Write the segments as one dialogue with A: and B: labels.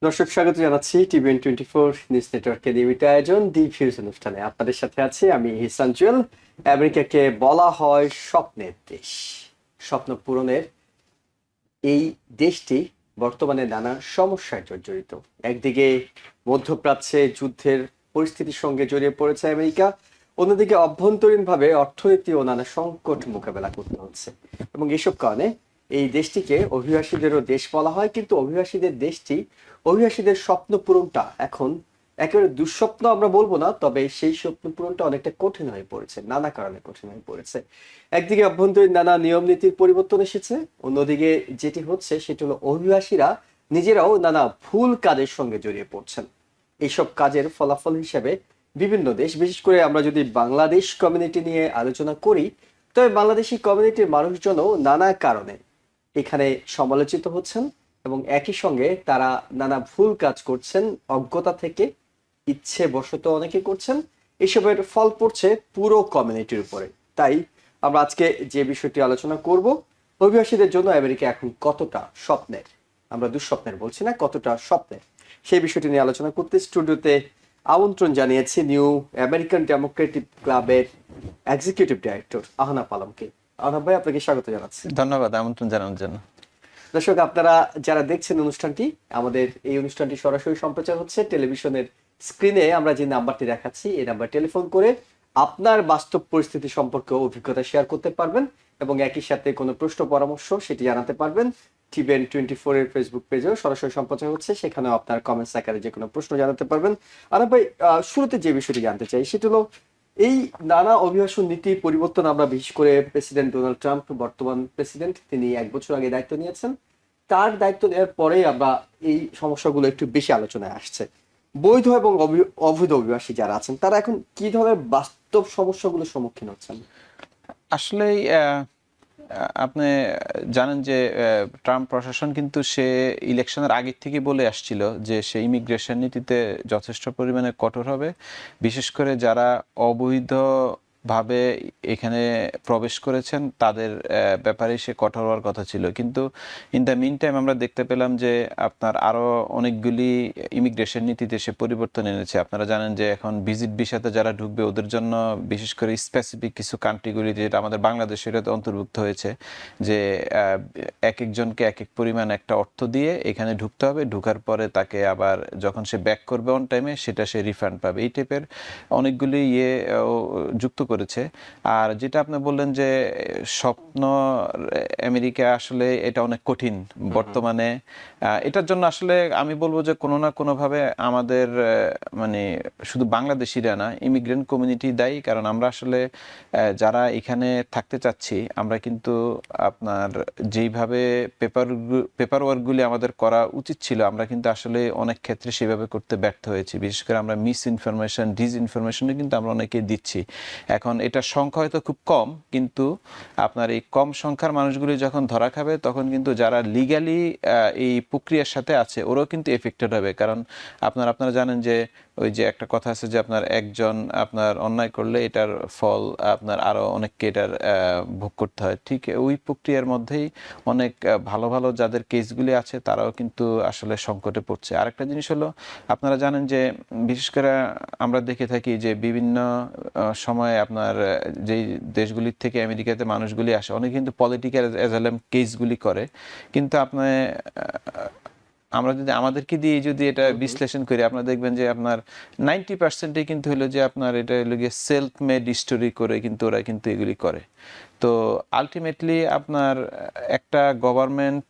A: দর্শক স্বাগত জানাচ্ছি টিভিএন 24 নিউজ নেটওয়ার্কের নিয়মিত আয়োজন দি ভিউজ অনুষ্ঠানে। আপনাদের সাথে আছি আমি হিসান জুয়েল। আমেরিকাকে বলা হয় স্বপ্নের দেশ। স্বপ্ন পূরণের এই দেশটি বর্তমানে নানা সমস্যায় জর্জরিত। একদিকে মধ্যপ্রাচ্যে যুদ্ধের পরিস্থিতির সঙ্গে জড়িয়ে পড়েছে আমেরিকা, অন্যদিকে অভ্যন্তরীণভাবে অর্থনীতি ও নানা সংকট মোকাবেলা করতে হচ্ছে। এবং এসব কারণে এই দেশটিকে অভিবাসীদেরও দেশ বলা হয়, কিন্তু অভিবাসীদের স্বপ্ন পূরণটা এখন একেবারে দুঃস্বপ্ন আমরা বলবো না, তবে সেই স্বপ্ন পূরণটা অনেকটা কঠিন হয়ে পড়েছে, নানা কারণে কঠিন হয়ে পড়েছে। একদিকে অভ্যন্তরীণ নানা নিয়ম নীতির পরিবর্তন এসেছে, অন্যদিকে যেটি হচ্ছে সেটি হলো অভিবাসীরা নিজেরাও নানা ভুল কাজের সঙ্গে জড়িয়ে পড়ছেন। এইসব কাজের ফলাফল হিসেবে বিভিন্ন দেশ, বিশেষ করে আমরা যদি বাংলাদেশ কমিউনিটি নিয়ে আলোচনা করি, তবে বাংলাদেশি কমিউনিটির মানুষজনও নানা কারণে এখানে সমালোচিত হচ্ছেন এবং একই সঙ্গে তারা নানা ভুল কাজ করছেন, অজ্ঞতা থেকে ইচ্ছে বশত অনেকে করছেন। এসবের ফল পড়ছে পুরো কমিউনিটির উপরে। তাই আমরা আজকে যে বিষয়টি আলোচনা করব, অভিবাসীদের জন্য আমেরিকা এখন কতটা স্বপ্নের, আমরা দুঃস্বপ্নের বলছি না, কতটা স্বপ্নের, সেই বিষয়টি নিয়ে আলোচনা করতে স্টুডিওতে আমন্ত্রণ জানিয়েছি নিউ আমেরিকান ডেমোক্রেটিক ক্লাবের এক্সিকিউটিভ ডাইরেক্টর আহনাফ আলমকে। আহনাফ ভাই, আপনাকে স্বাগত জানাচ্ছি।
B: ধন্যবাদ আমন্ত্রণ জানানোর জন্য।
A: দর্শক, আপনারা যারা দেখছেন অনুষ্ঠানটি, আমাদের এই অনুষ্ঠানটি সরাসরি সম্প্রচার হচ্ছে টেলিভিশনের স্ক্রিনে। আমরা যে নাম্বারটি দেখাচ্ছি এই নাম্বার টেলিফোন করে আপনার বাস্তব পরিস্থিতি সম্পর্কে অভিজ্ঞতা শেয়ার করতে পারবেন এবং একই সাথে কোনো প্রশ্ন পরামর্শ সেটি জানাতে পারবেন। টিভিএন 24 এর ফেসবুক পেজেও সরাসরি সম্প্রচার হচ্ছে, সেখানেও আপনার কমেন্টস আকারে যে কোনো প্রশ্ন জানাতে পারবেন। আর ভাই, শুরুতে যে বিষয়টি জানতে চাই সেটা হলো এই নানা অভিবাসন নীতি পরিবর্তন। আমরা বিশেষ করে প্রেসিডেন্ট ডোনাল্ড ট্রাম্প, বর্তমান প্রেসিডেন্ট, তিনি 1 বছর আগে দায়িত্ব নিয়েছেন। তার দায়িত্ব নেওয়ার পরে আমরা এই সমস্যাগুলো একটু বেশি আলোচনায় আসছে। বৈধ এবং অবৈধ অভিবাসী যারা আছেন তারা এখন কি ধরনের বাস্তব সমস্যাগুলোর সম্মুখীন হচ্ছেন?
B: আসলে আপনি জানেন যে ট্রাম্প প্রশাসন কিন্তু সে ইলেকশনের আগে থেকে বলে আসছিল যে সে ইমিগ্রেশন নীতিতে যথেষ্ট পরিমাণে কঠোর হবে, বিশেষ করে যারা অবৈধ ভাবে এখানে প্রবেশ করেছেন তাদের ব্যাপারে সে কঠোর হওয়ার কথা ছিল। কিন্তু ইন দ্য মিন টাইম আমরা দেখতে পেলাম যে আপনার আরও অনেকগুলি ইমিগ্রেশন নীতিতে সে পরিবর্তন এনেছে। আপনারা জানেন যে এখন ভিজিট ভিসাতে যারা ঢুকবে ওদের জন্য বিশেষ করে স্পেসিফিক কিছু কান্ট্রিগুলি, যেটা আমাদের বাংলাদেশের এটাতে অন্তর্ভুক্ত হয়েছে, যে এক একজনকে এক এক পরিমাণ একটা অর্থ দিয়ে এখানে ঢুকতে হবে, ঢুকার পরে তাকে আবার যখন সে ব্যাক করবে অন টাইমে সেটা সে রিফান্ড পাবে। এই টাইপের অনেকগুলি যুক্ত করেছে। আর যেটা আপনি বললেন যে স্বপ্ন আমেরিকা, আসলে এটা অনেক কঠিন বর্তমানে। এটার জন্য আসলে আমি বলবো যে কোনো না কোনোভাবে আমাদের মানে শুধু বাংলাদেশিরা না, ইমিগ্রেন্ট কমিউনিটি দায়ী। কারণ আমরা আসলে যারা এখানে থাকতে চাচ্ছি, আমরা কিন্তু আপনার যেইভাবে পেপার ওয়ার্কগুলি আমাদের করা উচিত ছিল, আমরা কিন্তু আসলে অনেক ক্ষেত্রে সেভাবে করতে ব্যর্থ হয়েছি। বিশেষ করে আমরা মিস ইনফরমেশন, ডিসইনফরমেশনে কিন্তু আমরা অনেকে দিচ্ছি। এখন এটার সংখ্যা হয়তো খুব কম, কিন্তু আপনার এই কম সংখ্যার মানুষগুলি যখন ধরা খাবে তখন কিন্তু যারা লিগ্যালি এই প্রক্রিয়ার সাথে আছে ওরাও কিন্তু এফেক্টেড হবে। কারণ আপনারা জানেন যে ওই যে একটা কথা আছে যে আপনার একজন আপনার অন্যায় করলে এটার ফল আপনার আরো অনেককে এটার ভোগ করতে হয়। ঠিক ওই প্রক্রিয়ার মধ্যেই অনেক ভালো ভালো যাদের কেসগুলি আছে তারাও কিন্তু আসলে সংকটে পড়ছে। আরেকটা জিনিস হলো, আপনারা জানেন যে বিশেষ করে আমরা দেখে থাকি যে বিভিন্ন সময় আপনার যেই দেশগুলির থেকে আমেরিকাতে মানুষগুলি আসে, অনেকে কিন্তু পলিটিক্যাল অ্যাজাইলাম কেসগুলি করে। কিন্তু আপনার আমরা যদি আমাদেরকে দিয়ে যদি এটা বিশ্লেষণ করি, আপনারা দেখবেন যে আপনার 90%ই কিন্তু হলো যে আপনার এটা হলো গিয়ে সেলফ মেড স্টোরি করে কিন্তু ওরা কিন্তু এগুলি করে। তো আলটিমেটলি আপনার একটা গভর্নমেন্ট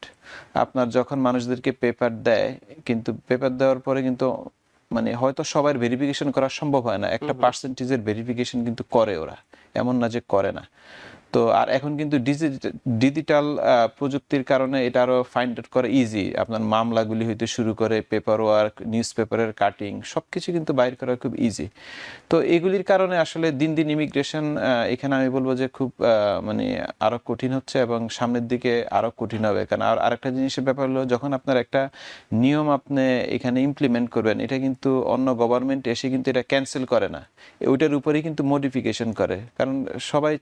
B: আপনার যখন মানুষদেরকে পেপার দেয়, কিন্তু পেপার দেওয়ার পরে কিন্তু মানে হয়তো সবার ভেরিফিকেশন করা সম্ভব হয় না, একটা পার্সেন্টেজের ভেরিফিকেশন কিন্তু করে ওরা, এমন না যে করে না। তো আর এখন কিন্তু ডিজিটাল প্রযুক্তির কারণে এটা আরও ফাইন্ড আউট করা ইজি। আপনার মামলাগুলি হইতে শুরু করে পেপার ওয়ার্ক, নিউজ পেপারের কাটিং, সব কিছু কিন্তু বাইর করা খুব ইজি। তো এগুলির কারণে আসলে দিন দিন ইমিগ্রেশন এখানে আমি বলবো যে খুব মানে আরও কঠিন হচ্ছে এবং সামনের দিকে আরও কঠিন হবে। কারণ আরেকটা জিনিসের ব্যাপার হলো, যখন আপনার একটা নিয়ম আপনি এখানে ইমপ্লিমেন্ট করবেন, এটা কিন্তু অন্য গভর্নমেন্ট এসে কিন্তু এটা ক্যান্সেল করে না, ওইটার উপরেই কিন্তু মডিফিকেশন করে। কারণ সবাই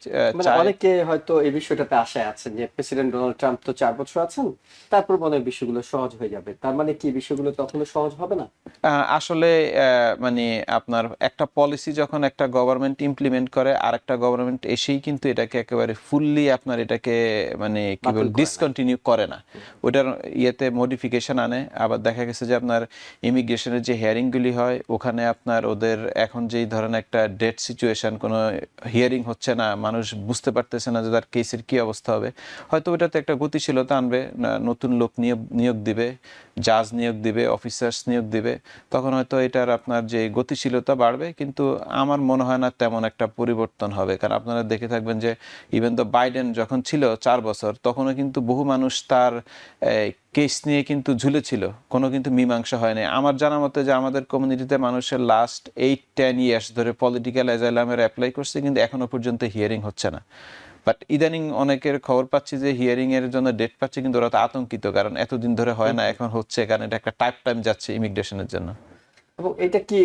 B: চায়,
A: অনেক অনেকে হয়তো এই বিষয়টাতে আশায় আছেন যে প্রেসিডেন্ট ডোনাল্ড ট্রাম্প তো 4 বছর আছেন, তারপর মনে হয় বিষয়গুলো সহজ হয়ে যাবে। তার মানে কি বিষয়গুলো তখনও সহজ হবে না?
B: আসলে মানে আপনার একটা পলিসি যখন একটা গভর্নমেন্ট ইমপ্লিমেন্ট করে আর একটা গভর্নমেন্ট এসেই কিন্তু এটাকে একেবারে ফুললি আপনার এটাকে মানে কি বল
A: বাতিল করে না।
B: ডিসকন্টিনিউ করে না, ওটার ইয়েতে মডিফিকেশন আনে। আবার দেখা গেছে যে আপনার ইমিগ্রেশনের যে হিয়ারিংগুলি হয় ওখানে আপনার ওদের এখন যেই ধরনের একটা ডেট সিচুয়েশন, কোনো হিয়ারিং হচ্ছে না, মানুষ বুঝতে পারতেছে না যে তার কেসের কি অবস্থা হবে, হয়তো ওটাতে একটা গতিশীলতা আনবে, নতুন লোক নিয়োগ দিবে, জাজ নিয়োগ দিবে, অফিসার্স নিয়োগ দিবে, তখন হয়তো এটার আপনার যে গতিশীলতা বাড়বে। কিন্তু আমার মনে হয় না তেমন একটা পরিবর্তন হবে, কারণ আপনারা দেখে থাকবেন যে ইভেন তো বাইডেন যখন ছিল 4 বছর, তখনও কিন্তু বহু মানুষ তার কেস নিয়ে কিন্তু ঝুলেছিল, কোনো কিন্তু মীমাংসা হয়নি। আমার জানা মতে যে আমাদের কমিউনিটিতে মানুষের লাস্ট 8-10 ইয়ার্স ধরে পলিটিক্যাল অ্যাজাইলামের অ্যাপ্লাই করছে, কিন্তু এখনো পর্যন্ত হিয়ারিং হচ্ছে না। বাট ইদানিং অনেকের খবর পাচ্ছি যে হিয়ারিং এর জন্য ডেট পাচ্ছে, কিন্তু ওরা তো আতঙ্কিত, কারণ এতদিন ধরে হয় না, এখন হচ্ছে, কারণ এটা একটা টাইম যাচ্ছে ইমিগ্রেশনের জন্য।
A: এবং এটা কি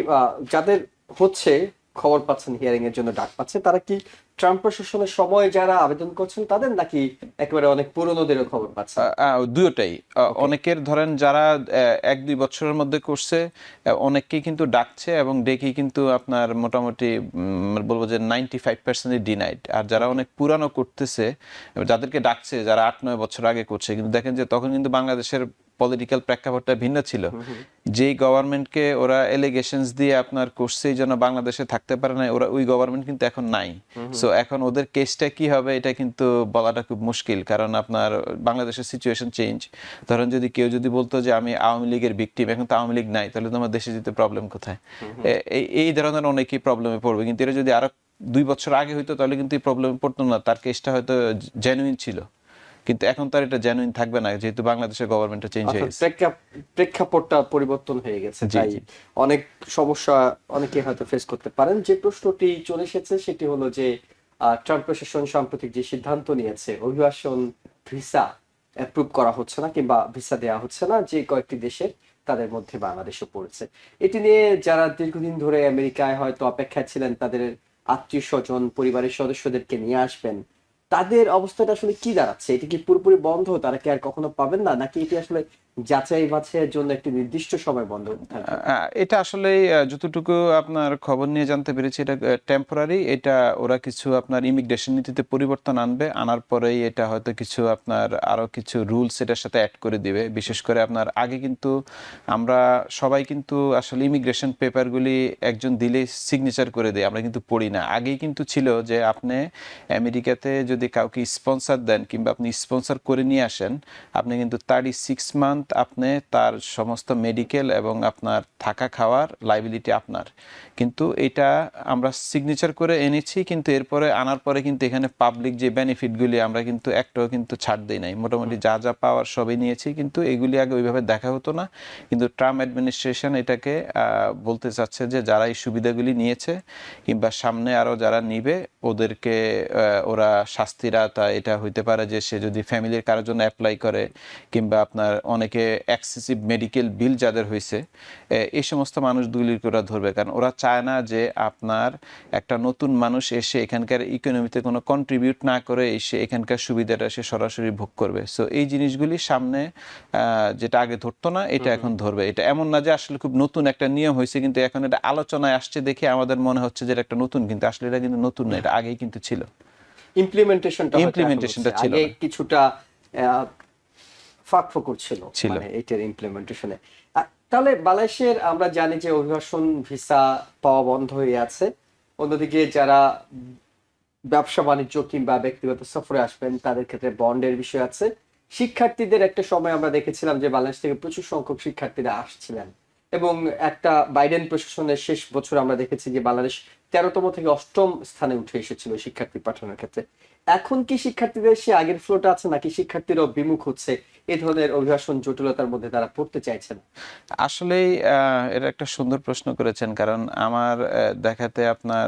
A: যাদের হচ্ছে, খবর পাচ্ছেন হিয়ারিং এর জন্য ডাক পাচ্ছে, তারা কি ট্রাম্প প্রশাসনের সময় যারা আবেদন করছেন তাদের, নাকি একেবারে অনেক পুরনোদেরও খবর পাচ্ছেন?
B: দুটোটাই। অনেকের ধরেন যারা 1-2 বছরের মধ্যে করছে, অনেককেই কিন্তু ডাকছে, এবং ডেকেই কিন্তু আপনার মোটামুটি বলবো যে 95% ডিনাইড। আর যারা অনেক পুরানো করতেছে, যাদেরকে ডাকছে, যারা 8-9 বছর আগে করছে, কিন্তু দেখেন যে তখন কিন্তু বাংলাদেশের পলিটিক্যাল প্রেক্ষাপটটা ভিন্ন ছিল। যেই গভর্নমেন্টকে ওরা এলিগেশনস দিয়ে আপনার করছে এই জন্য বাংলাদেশে থাকতে পারে না, ওরা ওই গভর্নমেন্ট কিন্তু এখন নাই। সো এখন ওদের কেসটা কি হবে এটা কিন্তু বলাটা খুব মুশকিল, কারণ আপনার বাংলাদেশের সিচুয়েশন চেঞ্জ। ধরেন যদি কেউ যদি বলতো যে আমি আওয়ামী লীগের ভিকটিম, এখন তো আওয়ামী লীগ নাই, তাহলে তোমার দেশে যেতে প্রবলেম কোথায়? এই ধরনের অনেকেই প্রবলেমে পড়বে। কিন্তু এটা যদি আরো 2 বছর আগে হইতো তাহলে কিন্তু এই প্রবলেমে পড়তো না, তার কেসটা হয়তো জেনুইন ছিল। কিন্তু এখন তার এটা জেনুইন থাকবে না, যেহেতু বাংলাদেশের গভর্নমেন্টটা চেঞ্জ হয়ে গেছে।
A: প্রেক্ষাপটটা পরিবর্তন হয়ে গেছে,
B: জি,
A: তাই
B: জি।
A: অনেক সমস্যা অনেকে হয়তো ফেস করতে পারেন। যে প্রশ্নটি চলে এসেছে সেটি হলো যে ট্রাম্প প্রশাসন সাম্প্রতিক যে সিদ্ধান্ত নিয়েছে, অভিবাসন ভিসা অ্যাপ্রুভ করা হচ্ছে না কিংবা ভিসা দেওয়া হচ্ছে না যে কয়েকটি দেশের, তাদের মধ্যে বাংলাদেশও পড়েছে। এটি নিয়ে যারা দীর্ঘদিন ধরে আমেরিকায় হয়তো অপেক্ষায় ছিলেন তাদের আত্মীয় স্বজন পরিবারের সদস্যদেরকে নিয়ে আসবেন, তাদের অবস্থাটা আসলে কি দাঁড়াচ্ছে? এটি কি পুরোপুরি বন্ধ, তারা কি আর কখনো পাবেন না, নাকি এটি আসলে যাচাই বাছাইয়ের জন্য একটি নির্দিষ্ট সময় বন্ধ থাকবে?
B: এটা আসলে যতটুকু আপনার খবর নিয়ে জানতে পেরেছি, এটা টেম্পোরারি। এটা ওরা কিছু আপনার ইমিগ্রেশন নীতিতে পরিবর্তন আনবে, আনার পরেই এটা হয়তো কিছু আপনার আরো কিছু রুলস এটার সাথে অ্যাড করে দিবে। বিশেষ করে আপনার আগে কিন্তু আমরা সবাই কিন্তু আসলে ইমিগ্রেশন পেপারগুলি একজন দিলে সিগনেচার করে দেয়, আমরা কিন্তু পড়ি না। আগেই কিন্তু ছিল যে আপনি আমেরিকাতে যদি কাউকে স্পন্সর দেন কিংবা আপনি স্পন্সর করে নিয়ে আসেন, আপনি কিন্তু 36 মান্থ আপনি তার সমস্ত মেডিকেল এবং আপনার থাকা খাওয়ার লাইবিলিটি আপনার। কিন্তু এটা আমরা সিগনেচার করে এনেছি, কিন্তু এরপরে আনার পরে কিন্তু এখানে পাবলিক যে বেনিফিটগুলি আমরা কিন্তু একটাও কিন্তু ছাড় দিই নাই, মোটামুটি যা যা পাওয়ার সবই নিয়েছি। কিন্তু এগুলি আগে ওইভাবে দেখা হতো না, কিন্তু ট্রাম্প অ্যাডমিনিস্ট্রেশন এটাকে বলতে চাচ্ছে যে যারা এই সুবিধাগুলি নিয়েছে কিংবা সামনে আরও যারা নিবে ওদেরকে ওরা শাস্তিরা, তা এটা হইতে পারে যে সে যদি ফ্যামিলির কারোর জন্য অ্যাপ্লাই করে কিংবা আপনার অনেকে এক্সেসিভ মেডিকেল বিল যাদের হয়েছে, এই সমস্ত মানুষগুলিকে ওরা ধরবে। কারণ ওরা চায় না যে আপনার একটা নতুন মানুষ এসে এখানকার ইকোনমিতে কোনো কন্ট্রিবিউট না করে এসে এখানকার সুবিধাটা সে সরাসরি ভোগ করবে। সো এই জিনিসগুলি সামনে যেটা আগে ধরতো না এটা এখন ধরবে। এটা এমন না যে আসলে খুব নতুন একটা নিয়ম হয়েছে, কিন্তু এখন এটা আলোচনায় আসছে দেখে আমাদের মনে হচ্ছে যে এটা একটা নতুন, কিন্তু আসলে এটা কিন্তু নতুন না, এটা আগেই কিন্তু ছিল।
A: ইমপ্লিমেন্টেশনটা
B: ছিল
A: আগে
B: না।
A: কিছুটা ফাঁকফোকর ছিল,
B: ছিল।
A: মানে এটার ইমপ্লিমেন্টেশনে। তাহলে বাংলাদেশের আমরা জানি যে অভিবাসন ভিসা পাওয়া বন্ধ হয়ে আছে। অন্যদিকে যারা ব্যবসা বাণিজ্য কিংবা ব্যক্তিগত সফরে আসবেন তাদের ক্ষেত্রে বন্ডের বিষয় আছে। শিক্ষার্থীদের একটা সময় আমরা দেখেছিলাম যে বাংলাদেশ থেকে প্রচুর সংখ্যক শিক্ষার্থীরা আসছিলেন, এবং একটা বাইডেন প্রশাসনের শেষ বছর আমরা দেখেছি যে বাংলাদেশ 13তম থেকে 8ম স্থানে উঠে এসেছিল শিক্ষার্থী পাঠানোর ক্ষেত্রে। এখন কি শিক্ষার্থীদের সে আগের ফ্লোটা আছে, নাকি শিক্ষার্থীরাও বিমুখ হচ্ছে এই ধরনের অভিবাসন জটিলতার মধ্যে তারা পড়তে চাইছেন?
B: আসলেই এটা একটা সুন্দর প্রশ্ন করেছেন, কারণ আমার দেখাতে আপনার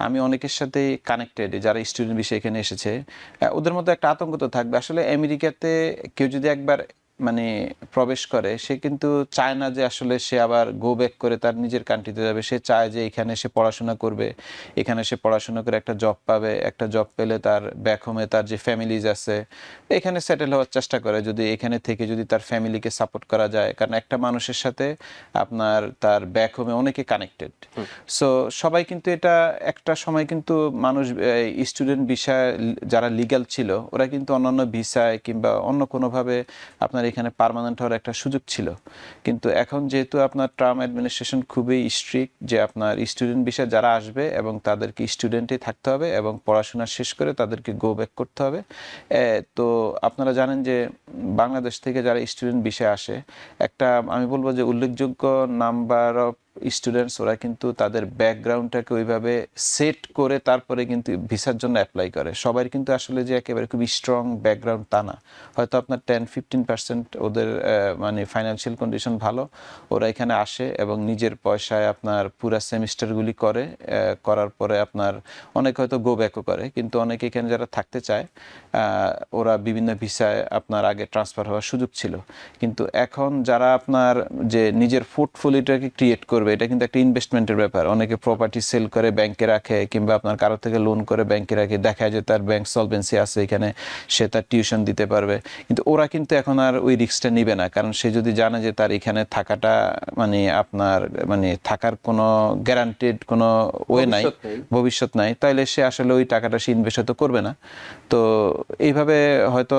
B: আমি অনেকের সাথেই কানেক্টেড যারা স্টুডেন্ট বিষয়ে এখানে এসেছে। ওদের মধ্যে একটা আতঙ্ক তো থাকবে। আসলে আমেরিকাতে কেউ যদি একবার মানে প্রবেশ করে সে কিন্তু চায় না যে আসলে সে আবার গো ব্যাক করে তার নিজের কান্ট্রিতে যাবে। সে চায় যে এখানে সে পড়াশোনা করবে, এখানে সে পড়াশোনা করে একটা জব পাবে, একটা জব পেলে তার ব্যাক হোমে তার যে ফ্যামিলিজ আছে এখানে সেটেল হওয়ার চেষ্টা করে, যদি এখানে থেকে যদি তার ফ্যামিলিকে সাপোর্ট করা যায়। কারণ একটা মানুষের সাথে আপনার তার ব্যাক হোমে অনেকে কানেক্টেড। সো সবাই কিন্তু এটা একটা সময় কিন্তু মানুষ স্টুডেন্ট ভিসায় যারা লিগ্যাল ছিল ওরা কিন্তু অন্যান্য ভিসায় কিংবা অন্য কোনোভাবে আপনার এখানে পার্মানেন্ট হওয়ার একটা সুযোগ ছিল। কিন্তু এখন যেহেতু আপনার ট্রাম্প অ্যাডমিনিস্ট্রেশন খুবই স্ট্রিক্ট যে আপনার স্টুডেন্ট ভিসা যারা আসবে এবং তাদেরকে স্টুডেন্টই থাকতে হবে এবং পড়াশোনা শেষ করে তাদেরকে গো ব্যাক করতে হবে। তো আপনারা জানেন যে বাংলাদেশ থেকে যারা স্টুডেন্ট ভিসায় আসে একটা আমি বলবো যে উল্লেখযোগ্য নাম্বার অফ স্টুডেন্টস ওরা কিন্তু তাদের ব্যাকগ্রাউন্ডটাকে ওইভাবে সেট করে তারপরে কিন্তু ভিসার জন্য অ্যাপ্লাই করে। সবার কিন্তু আসলে যে একেবারে খুবই স্ট্রং ব্যাকগ্রাউন্ড তা না, হয়তো আপনার 10-15% ওদের মানে ফাইন্যান্সিয়াল কন্ডিশন ভালো, ওরা এখানে আসে এবং নিজের পয়সায় আপনার পুরা সেমিস্টারগুলি করে, করার পরে আপনার অনেকে হয়তো গো ব্যাকও করে। কিন্তু অনেকে এখানে যারা থাকতে চায় ওরা বিভিন্ন ভিসায় আপনার আগে ট্রান্সফার হওয়ার সুযোগ ছিল। কিন্তু এখন যারা আপনার যে নিজের পোর্টফোলিওটাকে ক্রিয়েট করবে এটা কিন্তু একটা ইনভেস্টমেন্টের ব্যাপার। অনেকে প্রপার্টি সেল করে ব্যাংকে রাখে কিংবা আপনার কারো থেকে লোন করে ব্যাংকে রাখে, দেখা যায় তার ব্যাংক সলভেন্সি আছে, এখানে সে তার টিউশন দিতে পারবে। কিন্তু ওরা কিন্তু এখন আর ওই রিস্কটা নিবে না, কারণ সে যদি জানে যে তার এখানে থাকাটা মানে আপনার মানে থাকার কোনো গ্যারান্টেড কোনো ওয়ে নাই, ভবিষ্যৎ নাই, তাইলে সে আসলে ওই টাকাটা সে ইনভেস্ট হয়তো করবে না। তো এইভাবে হয়তো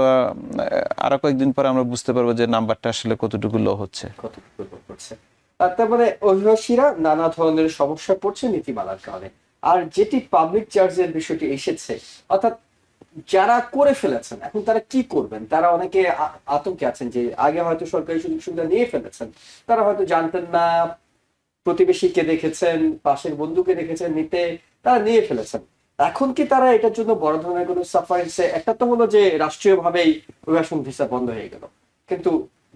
B: আরো কয়েকদিন পরে আমরা বুঝতে পারবো যে নাম্বারটা আসলে কতটুকু লো হচ্ছে।
A: আর তার মানে অভিবাসীরা নানা ধরনের সমস্যা পড়ছে নীতিমালার কারণে। আর যেটি পাবলিক চার্জের বিষয়টি এসেছে, অর্থাৎ যারা করে ফেলেছেন এখন তারা কি করবেন, তারা অনেকে আতঙ্কে আছেন যে আগে হয়তো সরকারি সুযোগ সুবিধা নিয়ে ফেলেছেন, তারা হয়তো জানতেন না, প্রতিবেশীকে দেখেছেন, পাশের বন্ধুকে দেখেছেন নিতে, তারা নিয়ে ফেলেছেন। এখন কি তারা এটার জন্য বড় ধরনের কোনো সাফারিংসে, একটা তো হলো যে রাষ্ট্রীয়ভাবেই অভিবাসন ভিসা বন্ধ হয়ে গেল, কিন্তু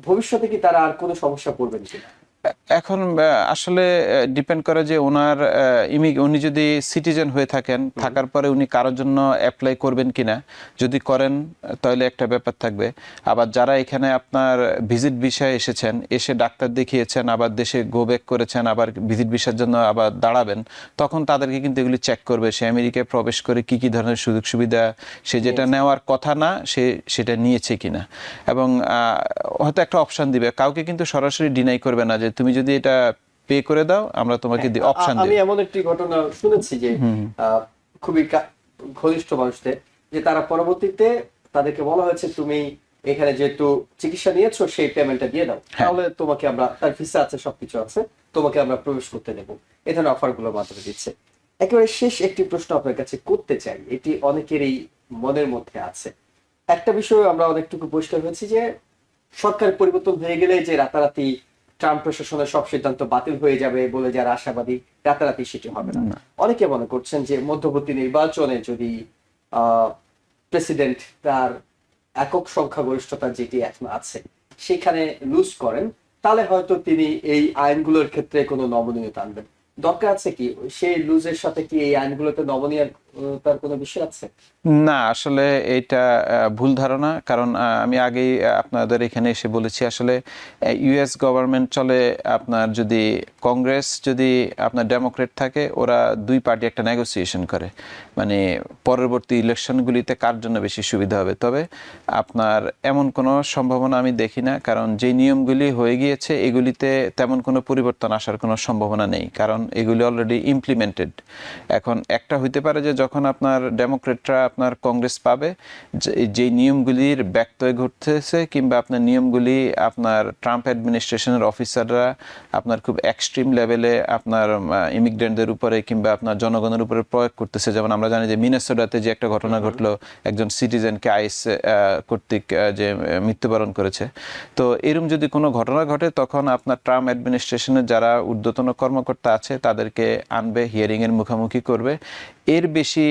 A: ভবিষ্যতে কি তারা আর কোনো সমস্যা পড়বেন কিনা?
B: এখন আসলে ডিপেন্ড করে যে ওনার উনি যদি সিটিজেন হয়ে থাকেন, থাকার পরে উনি কারোর জন্য অ্যাপ্লাই করবেন কিনা। যদি করেন তাহলে একটা ব্যাপার থাকবে। আবার যারা এখানে আপনার ভিজিট ভিসায় এসেছেন, এসে ডাক্তার দেখিয়েছেন, আবার দেশে গো ব্যাক করেছেন, আবার ভিজিট ভিসার জন্য আবার দাঁড়াবেন, তখন তাদেরকে কিন্তু এগুলি চেক করবে সে আমেরিকায় প্রবেশ করে কি কি ধরনের সুযোগ সুবিধা সে যেটা নেওয়ার কথা না সে সেটা নিয়েছে কিনা। এবং হয়তো একটা অপশন দিবে, কাউকে কিন্তু সরাসরি ডিনাই করবে না যে তুমি যদি এটা পে করে দাও আমরা তোমাকে অপশন দেব।
A: আমি এমন একটি ঘটনা শুনেছি যে খুবই ঘনিষ্ঠ মানুষদের, যে তারা পরবর্তীতে তাদেরকে বলা হয়েছে তুমি এখানে যেহেতু চিকিৎসা নিয়েছো সেই পেমেন্টটা দিয়ে দাও, তাহলে তোমাকে আমরা, তার ভিসা আছে সবকিছু আছে, তোমাকে আমরা প্রবেশ করতে দেবো। এই ধরনের অফার গুলোর মাধ্যমে দিচ্ছে। একেবারে শেষ একটি প্রশ্ন আপনার কাছে করতে চাই, এটি অনেকেরই মনের মধ্যে আছে। একটা বিষয় আমরা অনেকটুকু পরিষ্কার হয়েছি যে সরকার পরিবর্তন হয়ে গেলে যে রাতারাতি ট্রাম্প প্রশাসনের সব সিদ্ধান্ত বাতিল হয়ে যাবে বলে যারা আশাবাদী, রাতারাতি সেটি হবে না। অনেকে মনে করছেন যে মধ্যবর্তী নির্বাচনে যদি প্রেসিডেন্ট তার একক সংখ্যাগরিষ্ঠতা যেটি এখন আছে সেখানে লুজ করেন, তাহলে হয়তো তিনি এই আইনগুলোর ক্ষেত্রে কোনো নমনীয়তা আনবেন। দরকার আছে কি সেই লুজের সাথে কি এই আইনগুলোতে নমনীয়তার কোনো বিষয় আছে?
B: না, আসলে এটা ভুল ধারণা। কারণ আমি আগেই আপনাদের এখানে এসে বলেছি আসলে ইউএস গভর্নমেন্ট চলে আপনার যদি কংগ্রেস যদি আপনার ডেমোক্রেট থাকে ওরা দুই পার্টি একটা নেগোসিয়েশন করে, মানে পরবর্তী ইলেকশনগুলিতে কার জন্য বেশি সুবিধা হবে। তবে আপনার এমন কোনো সম্ভাবনা আমি দেখি না, কারণ যে নিয়মগুলি হয়ে গিয়েছে এগুলিতে তেমন কোনো পরিবর্তন আসার কোনো সম্ভাবনা নেই, কারণ এগুলি অলরেডি ইমপ্লিমেন্টেড। এখন একটা হইতে পারে যে যখন আপনার ডেমোক্রেটরা আপনার কংগ্রেস পাবে, যে নিয়মগুলির ব্যত্যয় ঘটতেছে কিংবা আপনার নিয়মগুলি আপনার ট্রাম্প অ্যাডমিনিস্ট্রেশনের অফিসাররা আপনার খুব এক্সট্রিম লেভেলে আপনার ইমিগ্রেন্টদের উপরে কিংবা আপনার জনগণের উপরে প্রয়োগ করতেছে। যেমন আমরা জানি যে মিনেসোটাতে যে একটা ঘটনা ঘটলো, একজন সিটিজেনকে আইস কর্তৃক যে মৃত্যুবরণ করেছে। তো এরকম যদি কোনো ঘটনা ঘটে তখন আপনার ট্রাম্প অ্যাডমিনিস্ট্রেশনের যারা ঊর্ধ্বতন কর্মকর্তা আছে তাদেরকে আনবে, হিয়ারিং এর মুখোমুখি করবে। এর বেশি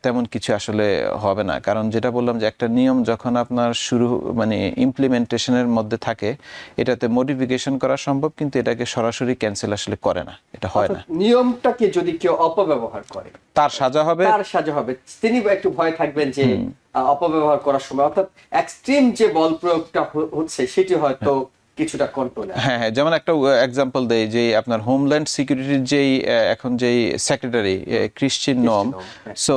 B: তেমন কিছু আসলে হবে না, কারণ যেটা বললাম যে একটা নিয়ম যখন আপনার শুরু মানে ইমপ্লিমেন্টেশনের মধ্যে থাকে এটাতে মডিফিকেশন করা সম্ভব, কিন্তু এটাকে সরাসরি ক্যান্সেল আসলে করে না, এটা হয় না।
A: নিয়মটাকে যদি কেউ অপব্যবহার করে
B: তার সাজা হবে,
A: তার সাজা হবে। তিনি একটু ভয় থাকবেন যে অপব্যবহার করার সময়, অর্থাৎ এক্সট্রিম যে বল প্রয়োগটা হচ্ছে সেটি হয়তো কিছুটা কন্ট্রোলে।
B: হ্যাঁ হ্যাঁ, যেমন একটা এক্সাম্পল দেই যে আপনার হোমল্যান্ড সিকিউরিটির যেই এখন যেই সেক্রেটারি ক্রিশ্চিয়ান নোম,
A: হ্যাঁ।
B: সো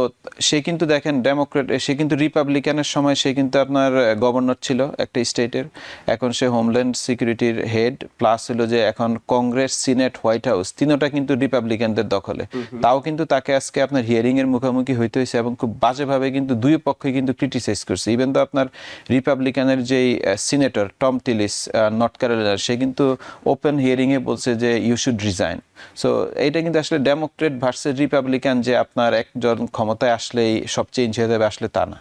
B: সে কিন্তু দেখেন ডেমোক্রেট, সে কিন্তু রিপাবলিকানের সময় সে কিন্তু আপনার গভর্নর ছিল একটা স্টেটের, এখন সে হোমল্যান্ড সিকিউরিটির হেড, প্লাস হলো যে এখন কংগ্রেস, সিনেট, হোয়াইট হাউস তিনোটা কিন্তু রিপাবলিকানদের দখলে। তাও কিন্তু তাকে আজকে আপনার হিয়ারিং এর মুখোমুখি হইতে হয়েছে এবং খুব বাজেভাবে কিন্তু দুই পক্ষই কিন্তু ক্রিটিসাইজ করছে। ইভেন তো আপনার রিপাবলিকানের যেই সিনেটর টম টিলিস নর্থ ক্যারোলাইনার, সে কিন্তু ওপেন হিয়ারিং এ বলছে যে ইউ শুড রিজাইন। সো এইটা কিন্তু আসলে ডেমোক্রেট ভার্সেস রিপাবলিকান যে আপনার একজন ক্ষমতায় আসলেই সব চেঞ্জ হয়ে যাবে, আসলে তা না।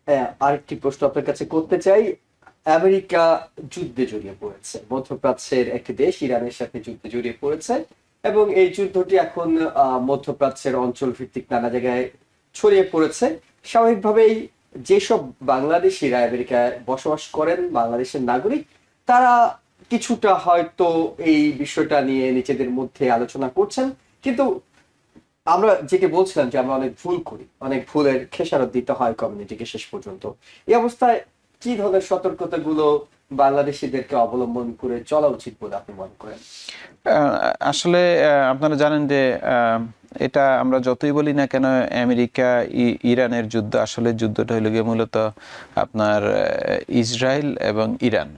A: হ্যাঁ, আরেকটি প্রশ্ন আপনার কাছে করতে চাই। আমেরিকা যুদ্ধে জড়িয়ে পড়েছে, মধ্যপ্রাচ্যের একটি দেশ ইরানের সাথে যুদ্ধে জড়িয়ে পড়েছে এবং এই যুদ্ধটি এখন মধ্যপ্রাচ্যের অঞ্চল ভিত্তিক নানা জায়গায় ছড়িয়ে পড়েছে। স্বাভাবিকভাবেই যেসব বাংলাদেশিরা আমেরিকায় বসবাস করেন, বাংলাদেশের নাগরিক, তারা কিছুটা হয়তো এই বিষয়টা নিয়ে নিজেদের মধ্যে আলোচনা করছেন, কিন্তু আমরা যেটি বলছিলাম যে আমরা অনেক ভুল করি, অনেক ভুলের খেসারত দিতে হয় কমিউনিটিকে শেষ পর্যন্ত। এই অবস্থায় কি ধরনের সতর্কতাগুলো বাংলাদেশিদেরকে অবলম্বন করে চলা উচিত বলে আপনি মনে করেন?
B: আসলে আপনারা জানেন যে এটা আমরা যতই বলি না কেন, আমেরিকা ইরানের যুদ্ধ, আসলে যুদ্ধটা হলো গিয়ে মূলত আপনার ইসরায়েল এবং ইরান।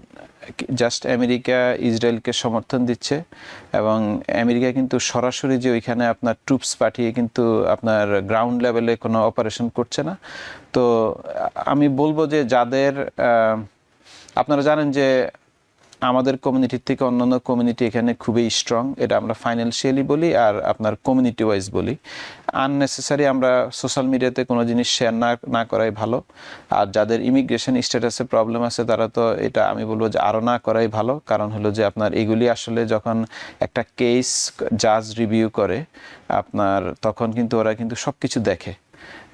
B: জাস্ট আমেরিকা ইসরায়েলকে সমর্থন দিচ্ছে এবং আমেরিকা কিন্তু সরাসরি যে ওইখানে আপনার ট্রুপস পাঠিয়ে কিন্তু আপনার গ্রাউন্ড লেভেলে কোনো অপারেশন করছে না। তো আমি বলবো যে যাদের আপনারা জানেন যে আমাদের কমিউনিটির থেকে অন্যান্য কমিউনিটি এখানে খুবই স্ট্রং, এটা আমরা ফাইন্যান্সিয়ালি বলি আর আপনার কমিউনিটি ওয়াইজ বলি। আননেসেসারি আমরা সোশ্যাল মিডিয়াতে কোনো জিনিস শেয়ার না করাই ভালো। আর যাদের ইমিগ্রেশন স্ট্যাটাসে প্রবলেম আছে তারা তো এটা আমি বলবো যে আরও না করাই ভালো, কারণ হলো যে আপনার এগুলি আসলে যখন একটা কেস জাজ রিভিউ করে আপনার, তখন কিন্তু ওরা কিন্তু সব কিছু দেখে।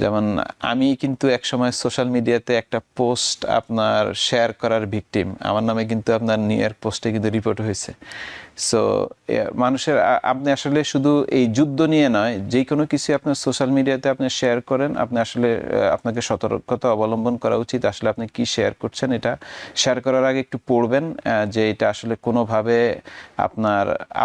B: যেমন আমি কিন্তু একসময় সোশ্যাল মিডিয়াতে একটা পোস্ট আপনার শেয়ার করার ভিকটিম, আমার নামে কিন্তু আপনার নিউ ইয়র্ক পোস্টে কিন্তু রিপোর্ট হয়েছে। সো মানুষের আপনি আসলে শুধু এই যুদ্ধ নিয়ে নয়, যে কোনো কিছু আপনার সোশ্যাল মিডিয়াতে আপনি শেয়ার করেন, আপনি আসলে আপনাকে সতর্কতা অবলম্বন করা উচিত। আসলে আপনি কি শেয়ার করছেন, এটা শেয়ার করার আগে একটু পড়বেন যে এটা আসলে কোনোভাবে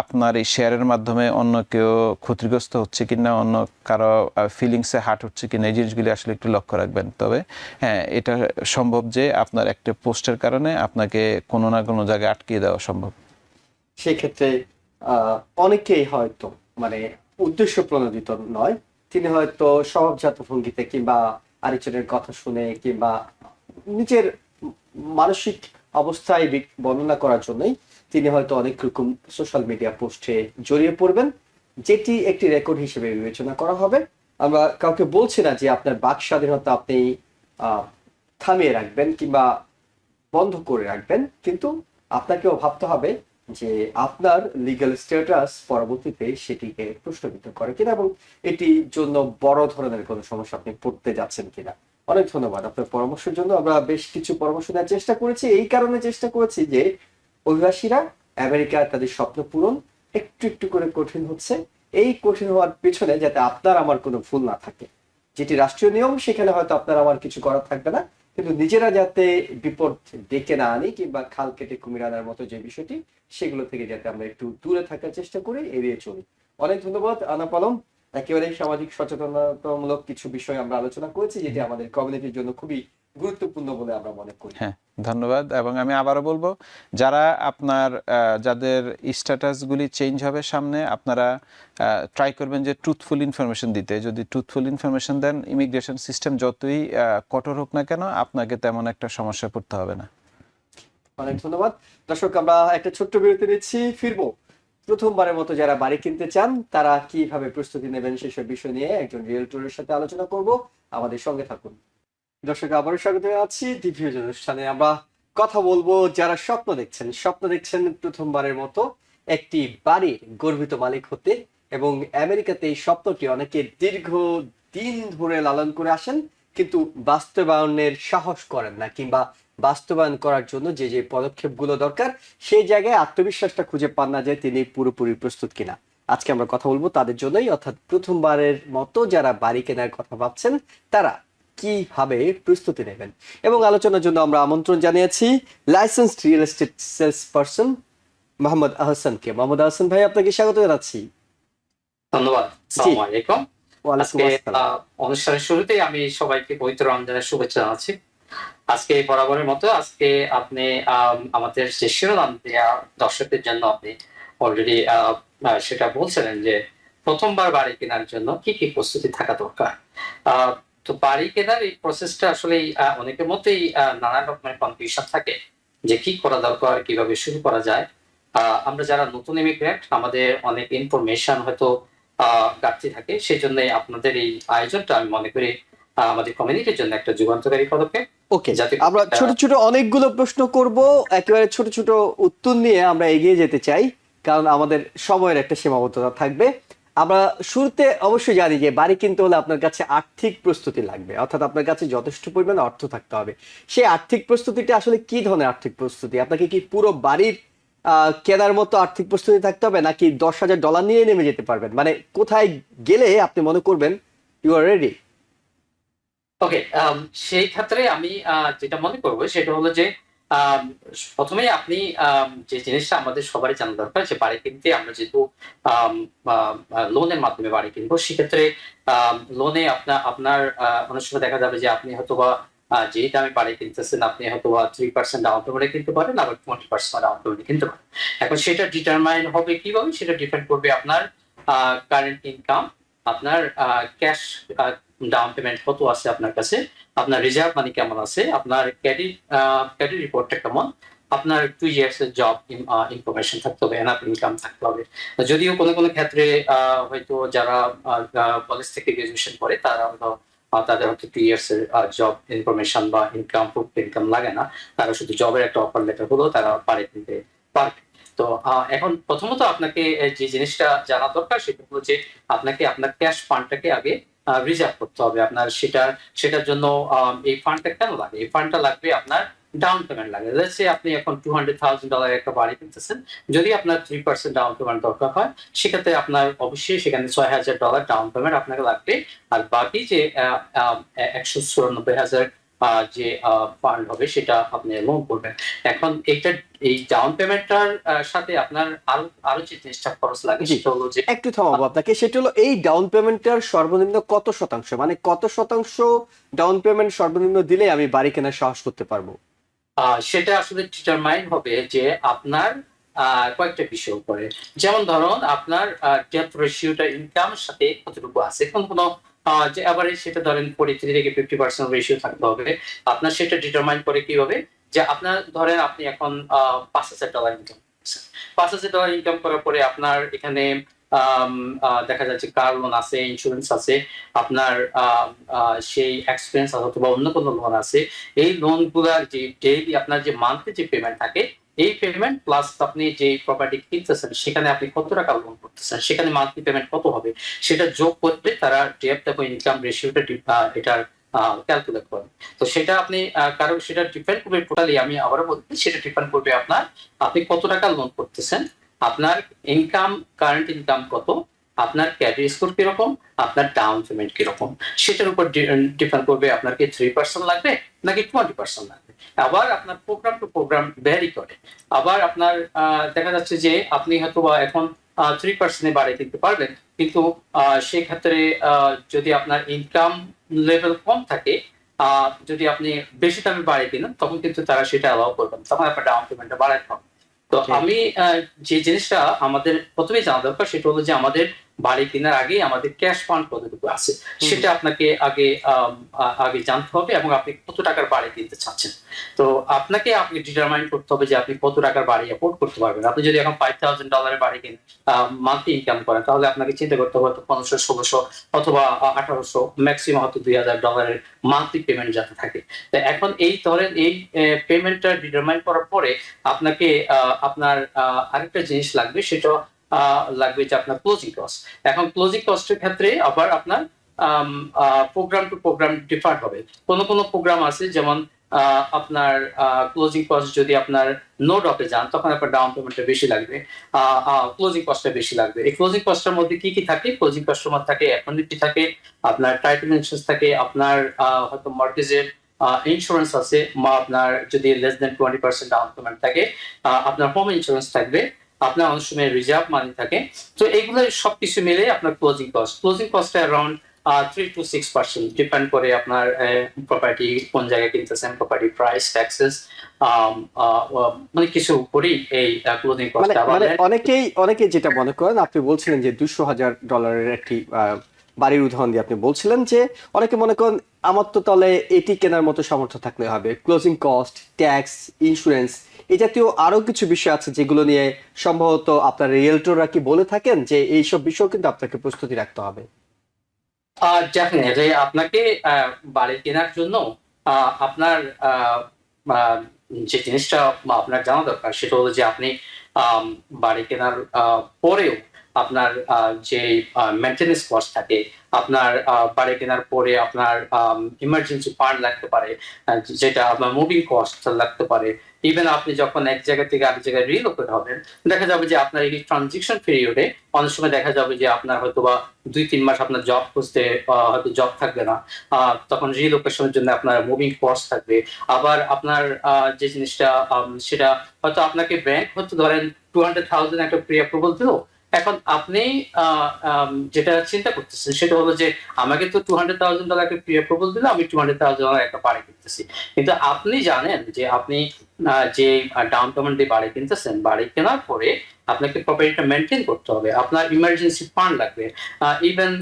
B: আপনার এই শেয়ারের মাধ্যমে অন্য কেউ ক্ষতিগ্রস্ত হচ্ছে কিনা, অন্য কারো ফিলিংসে হার্ট হচ্ছে কিনা, এই জিনিসগুলি আসলে একটু লক্ষ্য রাখবেন। তবে হ্যাঁ, এটা সম্ভব যে আপনার একটা পোস্টের কারণে আপনাকে কোনো না কোনো জায়গায় আটকিয়ে দেওয়া সম্ভব।
A: সেক্ষেত্রে অনেকেই হয়তো মানে উদ্দেশ্য প্রণোদিত নয়, তিনি হয়তো স্বভাবজাত ভঙ্গিতে কিংবা আরেকজনের কথা শুনে কিংবা নিজের মানসিক অবস্থায় বর্ণনা করার জন্যই তিনি হয়তো অনেক রকম সোশ্যাল মিডিয়া পোস্টে জড়িয়ে পড়বেন, যেটি একটি রেকর্ড হিসেবে বিবেচনা করা হবে। আমরা কাউকে বলছি না যে আপনার বাক স্বাধীনতা আপনি থামিয়ে রাখবেন কিংবা বন্ধ করে রাখবেন, কিন্তু আপনাকেও ভাবতে হবে যে আপনার লিগ্যাল স্ট্যাটাস পরবর্তীতে সেটিকে প্রশ্নবিদ্ধ করে কিনা এবং এটির জন্য বড় ধরনের কোনো সমস্যা আপনি পড়তে যাচ্ছেন কিনা। অনেক ধন্যবাদ আপনার পরামর্শের জন্য। আমরা বেশ কিছু পরামর্শ দেওয়ার চেষ্টা করেছি, এই কারণে চেষ্টা করেছি যে অভিবাসীরা আমেরিকা তাদের স্বপ্ন পূরণ একটু একটু করে কঠিন হচ্ছে। এই কঠিন হওয়ার পেছনে যাতে আপনার আমার কোনো ভুল না থাকে, যেটি রাষ্ট্রীয় নিয়ম সেখানে হয়তো আপনার আমার কিছু করার থাকবে না, কিন্তু নিজেরা যাতে বিপদ ডেকে না আনি কিংবা খাল কেটে কুমির আনার মতো যে বিষয়টি, সেগুলো থেকে যাতে আমরা একটু দূরে থাকার চেষ্টা করি, এড়িয়ে চলি। অনেক ধন্যবাদ আনাপ আলম। একেবারেই সামাজিক সচেতনতামূলক কিছু বিষয় আমরা আলোচনা করেছি, যেটি আমাদের কমিউনিটির জন্য খুবই গুরুত্বপূর্ণ বলে আমরা মনে করি।
B: হ্যাঁ, ধন্যবাদ। এবং আমি আবারও বলবো, যারা আপনার যাদের স্ট্যাটাসগুলি চেঞ্জ হবে সামনে, আপনারা ট্রাই করবেন যে ট্রুথফুল ইনফরমেশন দিতে। যদি ট্রুথফুল ইনফরমেশন দেন, ইমিগ্রেশন সিস্টেম যতই কঠোর হোক না কেন, আপনাকে তেমন একটা সমস্যায় পড়তে হবে না।
A: অনেক ধন্যবাদ দর্শক, আমরা একটা ছোট্ট বিরতি নিচ্ছি, ফিরবো। প্রথমবারের মতো যারা বাড়ি কিনতে চান তারা কিভাবে প্রস্তুতি নেবেন সেসব বিষয় নিয়ে একজন রিয়েলটরের সাথে আলোচনা করব, আমাদের সঙ্গে থাকুন। দর্শক, আবারও স্বাগত জানাচ্ছি দ্বিতীয় অনুষ্ঠানে। আমরা কথা বলবো যারা স্বপ্ন দেখছেন প্রথমবারের মতো একটি বাড়ির গর্বিত মালিক হতে, এবং আমেরিকাতে এই স্বপ্নটি অনেকে দীর্ঘ দিন ধরে লালন করে আসেন, কিন্তু বাস্তবায়নের সাহস করেন না কিংবা বাস্তবায়ন করার জন্য যে যে পদক্ষেপগুলো দরকার সেই জায়গায় আত্মবিশ্বাসটা খুঁজে পান না যে তিনি পুরোপুরি প্রস্তুত কিনা। আজকে আমরা কথা বলবো তাদের জন্যই, অর্থাৎ প্রথমবারের মতো যারা বাড়ি কেনার কথা ভাবছেন তারা কিভাবে প্রস্তুতি নেবেন, এবং আলোচনার জন্য আমরা আমন্ত্রণ জানিয়েছি licensed real estate sales person Mohammad আহসানকে। মোহাম্মদ আহসান ভাই, আপনাকে স্বাগত জানাচ্ছি।
C: ধন্যবাদ। আসসালামু আলাইকুম।
A: ওয়ালাইকুম
C: আজকে
A: আসসালাম।
C: অনুষ্ঠানের শুরুতেই আমি সবাইকে পবিত্র রমজানের শুভেচ্ছা জানাচ্ছি। আজকে বরাবরের মতো আজকে আপনি আমাদের যে শিরোনাম দেয়া দর্শকদের জন্য আপনি অলরেডি সেটা বলছিলেন যে প্রথমবার বাড়ি কেনার জন্য কি কি প্রস্তুতি থাকা দরকার। তো বাড়ি কেনার এই প্রসেসটা আসলে অনেকের মধ্যেই নানা রকমের কনফিউশন থাকে যে কি করা দরকার, কিভাবে শুরু করা যায়। আমরা যারা নতুন ইমিগ্রেন্ট, আমাদের অনেক ইনফরমেশন হয়তো ঘাটতি থাকে, সেই জন্য আপনাদের এই আয়োজনটা আমি মনে করি আমাদের কমিউনিটির জন্য একটা যুগান্তকারী পদক্ষেপ।
A: ওকে,
C: যাতে
A: আমরা ছোট ছোট অনেকগুলো প্রশ্ন করব, একেবারে ছোট ছোট উত্তর নিয়ে আমরা এগিয়ে যেতে চাই, কারণ আমাদের সময়ের একটা সীমাবদ্ধতা থাকবে। আমরা শুরুতে অবশ্যই জানি যে বাড়ি কিনতে হলে আপনার কাছে আর্থিক প্রস্তুতি লাগবে, অর্থাৎ আপনার কাছে যথেষ্ট পরিমাণে অর্থ থাকতে হবে। সেই আর্থিক প্রস্তুতিটা আসলে কি ধরনের আর্থিক প্রস্তুতি? আপনাকে কি পুরো বাড়ির কেনার মতো আর্থিক প্রস্তুতি থাকতে হবে, নাকি $10,000 নিয়ে নেমে যেতে পারবেন? মানে কোথায় গেলে আপনি মনে করবেন ইউ আর রেডি?
C: ওকে, সেই ক্ষেত্রে আমি যেটা মনে করবো সেটা হলো যে আম, প্রথমেই আপনি যে জিনিসটা আমাদের সবারই জানা দরকার যে বাড়ি কিনতে আমরা যেহেতু লোনের মাধ্যমে বাড়ি কিনবো, সেক্ষেত্রে লোনে আপনার অনেক সময় দেখা যাবে যে আপনি হয়তো বা যে দামে বাড়ি কিনতেছেন আপনি হয়তো বা 3% ডাউন পেমেন্টে কিনতে পারেন, আবার 20% ডাউন পেমেন্টে কিনতে পারেন। এখন সেটা ডিটারমাইন হবে কিভাবে? সেটা ডিপেন্ড করবে আপনার কারেন্ট ইনকাম, আপনার ক্যাশ ডাউন পেমেন্ট কত আছে আপনার কাছে, আপনার রিজার্ভ মানি কেমন আছে, আপনার ক্রেডিট রিপোর্টটা কেমন, আপনার 2 ইয়ার্স এর জব ইনফরমেশন থাকতে হবে, এনাফ ইনকাম থাকতে হবে। যদিও কোনো কোনো ক্ষেত্রে হয়তো যারা কলেজ থেকে গ্রাজুয়েশন করে তারা হয়তো তাদের হয়তো 2 ইয়ার্স এর জব ইনফরমেশন বা ইনকাম প্রুফ ইনকাম লাগে না, তারা শুধু জবের একটা অফার লেটার হলেও তারা পারে কিনতে পারবে। তো এখন প্রথমত আপনাকে যে জিনিসটা জানা দরকার সেটা হলো যে আপনাকে আপনার ক্যাশ ফান্ডটাকে আগে রিজার্ভ করতে হবে। আপনার সেটার জন্য এই ফান্ডটা কেন লাগে? এই ফান্ডটা লাগবে আপনার ডাউন পেমেন্ট লাগে। লেটস সে আপনি এখন $200,000 একটা বাড়ি কিনতেছেন, যদি আপনার 3% ডাউন পেমেন্ট দরকার হয়, সেক্ষেত্রে আপনার অবশ্যই সেখানে $6,000 ডাউন পেমেন্ট আপনাকে লাগবে। আর বাকি যে 194,000 যে ফান্ড হবে সেটা আপনি লোন করবেন। এখন এই ডাউন পেমেন্টটার সাথে আপনার আরো যে জিনিসটা খরচ লাগে সেটা হলো যে
A: একটু থামাবো আপনাকে, সেটা হলো এই ডাউন পেমেন্টটার সর্বনিম্ন কত শতাংশ, মানে কত শতাংশ ডাউন পেমেন্ট সর্বনিম্ন দিলে আমি বাড়ি কেনার সাহস করতে পারবো?
C: সেটা আসলে ডিটারমাইন হবে যে আপনার কয়েকটা বিষয় উপরে। যেমন ধরুন আপনার ডেট রেশিওটা ইনকামের সাথে কতটুকু আছে, কোনো যে এভারেজ সেটা ধরেন 43 থেকে 50% রেশিও থাকতে হবে। আপনার সেটা ডিটারমাইন করে কি হবে যে আপনার ধরেন আপনি এখন $5,000 ইনকাম করছেন। $5,000 ইনকাম করার পরে আপনার এখানে দেখা যাচ্ছে কার লোন আছে, ইন্স্যুরেন্স আছে, আপনার সেই এক্সপেন্স অথবা অন্য কোনো লোন আছে। এই লোন গুলার যে ডেইলি আপনার যে মান্থলি যে পেমেন্ট থাকে, এই পেমেন্ট প্লাস আপনি যে প্রপার্টি কিনতেছেন সেখানে আপনি কত টাকা লোন করতেছেন, সেখানে মান্থলি পেমেন্ট কত হবে, সেটা যোগ করতে তারা ডেট এবং ইনকাম রেশিওটা এটার ক্যালকুলেট করে। তো সেটা আপনি কারণ সেটা ডিপেন্ড করবে টোটালি, আমি আবারও বলছি, সেটা ডিপেন্ড করবে আপনার আপনি কত টাকা লোন করতেছেন, আপনার ইনকাম কারেন্ট ইনকাম কত, আপনার ক্রেডিট স্কোর কিরকম, আপনার ডাউন পেমেন্ট কিরকম, সেটার উপর ডিপেন্ড করবে আপনার কি 3% লাগবে নাকি 20% লাগবে। আবার আপনার প্রোগ্রাম টু প্রোগ্রাম ভ্যারি করে। আবার আপনার দেখা যাচ্ছে যে আপনি হয়তো এখন 3% বাড়ি কিনতে পারবেন, কিন্তু সেই ক্ষেত্রে যদি আপনার ইনকাম লেভেল কম থাকে, যদি আপনি বেশি দামে বাড়ি কিনেন, তখন কিন্তু তারা সেটা অ্যালাউ করবেন, তখন আপনার ডাউন পেমেন্টটা বাড়াতে হবে। তো আমি যে জিনিসটা আমাদের প্রথমেই জানা দরকার সেটা হলো যে আমাদের বাড়ি কেনার আগে আমাদের ক্যাশ ফান্ড কতটুকু আছে সেটা আপনাকে আগে জানতে হবে, এবং আপনি কত টাকার বাড়ি কিনতে চাচ্ছেন। তো আপনি ডিটারমাইন করতে হবে যে আপনি কত টাকার বাড়ি অ্যাফোর্ড করতে পারবেন। আপনি যদি এখন $5,000 বাড়ি কিনেন, মান্থলি ইনকাম করেন, তাহলে আপনাকে চিন্তা করতে হবে 1500, 1600 অথবা 1800, ম্যাক্সিমাম হয়তো $2,000 মান্থলি পেমেন্ট যাতে থাকে। তো এখন এই ধরেন এই পেমেন্টটা ডিটারমাইন করার পরে আপনাকে আপনার আরেকটা জিনিস লাগবে, সেটা লাগবে যে আপনার ক্লোজিং কস্ট। এখন ক্লোজিং কস্টের ক্ষেত্রে আবার আপনার প্রোগ্রাম টু প্রোগ্রাম ডিফার হবে। কোনো প্রোগ্রাম আছে যেমন আপনার ক্লোজিং কস্ট যদি আপনার নো ডকে যান তখন আপনার ডাউন পেমেন্টটা বেশি লাগবে, ক্লোজিং কস্টটা বেশি লাগবে। এই ক্লোজিং কস্টের মধ্যে কি কি থাকে? ক্লোজিং কস্টের মধ্যে থাকে অ্যানুইটি থাকে, আপনার টাইটেল ইন্স্যুরেন্স থাকে, আপনার হয়তো মর্টগেজের ইন্স্যুরেন্স আছে, বা আপনার যদি লেস দেন 20% ডাউন পেমেন্ট থাকে আপনার হোম ইন্স্যুরেন্স থাকবে, আপনার অনেক সময় রিজার্ভ মানি থাকে। তো এগুলো সবকিছু মিলে আপনার closing cost around 3 to 6% depend করে আপনার প্রপার্টি কোন জায়গায় কিনতেছেন, প্রপার্টি প্রাইস, ট্যাক্সেস, মানে কিছু উপরেই এই ক্লোজিং
A: মানে
C: কস্ট।
A: মানে অনেকেই যেটা মনে করেন, আপনি বলছিলেন যে $200,000 একটি বাড়ির উদাহরণ দিয়ে আপনি বলছিলেন যে অনেকে মনে করেন আমার তো তাহলে এটি কেনার মতো সামর্থ্য থাকলে হবে, ক্লোজিং কস্ট, ট্যাক্স, ইন্স্যুরেন্স এই জাতীয় আরো কিছু বিষয় আছে যেগুলো নিয়ে সম্ভবত আপনার রিয়েলটররা কি বলে থাকেন যে এইসব বিষয় কিন্তু আপনাকে প্রস্তুতি রাখতে হবে।
C: ডেফিনেটলি আপনাকে বাড়ি কেনার জন্য আপনার যে জিনিসটা আপনার জানা দরকার সেটা হলো যে আপনি বাড়ি কেনার পরেও আপনার যে মেনটেনেন্স কস্ট থাকে, আপনার বাড়ি কেনার পরে আপনার ইমার্জেন্সি ফান্ড লাগতে পারে, যেটা আপনার মুভিং কস্ট লাগতে পারে। ইভেন আপনি যখন এক জায়গা থেকে আরেক জায়গায় রিলোকেট হবেন, দেখা যাবে যে আপনার এই ট্রানজিশন পিরিয়ডে অনেক সময় দেখা যাবে যে আপনার হয়তো বা 2-3 মাস আপনার জব খুঁজতে হয়তো জব থাকবে না, তখন রিলোকেশনের জন্য আপনার মুভিং কস্ট থাকবে। আবার আপনার যে জিনিসটা সেটা হয়তো আপনাকে ব্যাংক হয়তো ধরেন 200,000 একটা প্রি অ্যাপ্রুভাল দিল, এখন আপনি যেটা চিন্তা করতেছেন সেটা হলো যে আমাকে তো $200,000 একটা প্রি অ্যাপ্রুভাল দিল, আমি $200,000 একটা বাড়ি কিনতেছি। কিন্তু আপনি জানেন যে আপনি যে ডাউন পেমেন্ট দিয়ে বাড়ি কিনতেছেন, বাড়ি কেনার পরে আপনাকে প্রপার্টিটা মেনটেন করতে হবে, আপনার ইমার্জেন্সি ফান্ড লাগবে। ইভেন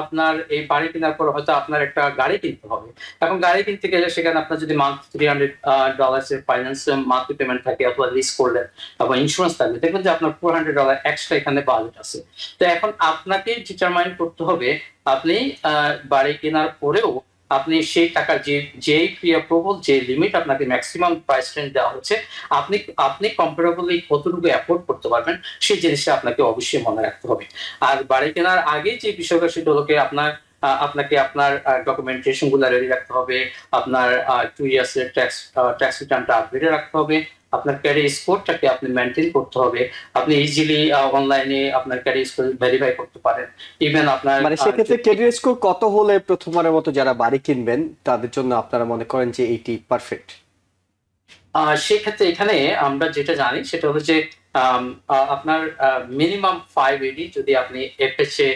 C: আপনার এই বাড়ি কেনার পর হয়তো আপনার একটা গাড়ি কিনতে হবে। এখন গাড়ি কিনতে গেলে সেখানে আপনার যদি মান্থলি $300 এর ফাইন্যান্স মান্থলি পেমেন্ট থাকে, অথবা লিজ করলেন, তারপর ইন্স্যুরেন্স থাকবে, দেখবেন যে আপনার $400 এক্সট্রা এখানে বাজেট আছে। তো এখন আপনাকে ডিটারমাইন করতে হবে আপনি বাড়ি কেনার পরেও আপনি সেই টাকার যে প্রি অ্যাপ্রুভাল, যে লিমিট আপনাকে ম্যাক্সিমাম প্রাইস রেঞ্জ দেওয়া হচ্ছে, আপনি আপনি কম্পারেবলি কতটুকু অ্যাফোর্ড করতে পারবেন সেই জিনিসটা আপনাকে অবশ্যই মনে রাখতে হবে। আর বাড়ি কেনার আগে যে বিষয়টা সেটা হলো আপনাকে আপনার ডকুমেন্টেশন গুলো রেডি রাখতে হবে, আপনার 2 ইয়ার্স এর ট্যাক্স রিটার্নটা আপডেট রাখতে হবে, আপনার ক্রেডিট স্কোরটাকে আপনি মেনটেন করতে হবে। আপনি ইজিলি অনলাইনে আপনার ক্রেডিট স্কোর ভেরিফাই করতে পারেন। ইভেন আপনার
A: মানে সেক্ষেত্রে ক্রেডিট স্কোর কত হলে প্রথমবারের মতো যারা বাড়ি কিনবেন তাদের জন্য আপনারা মনে করেন যে এইটি পারফেক্ট?
C: সেক্ষেত্রে এখানে আমরা যেটা জানি সেটা হলো যে আপনার মিনিমাম 580 যদি আপনি এফএসএ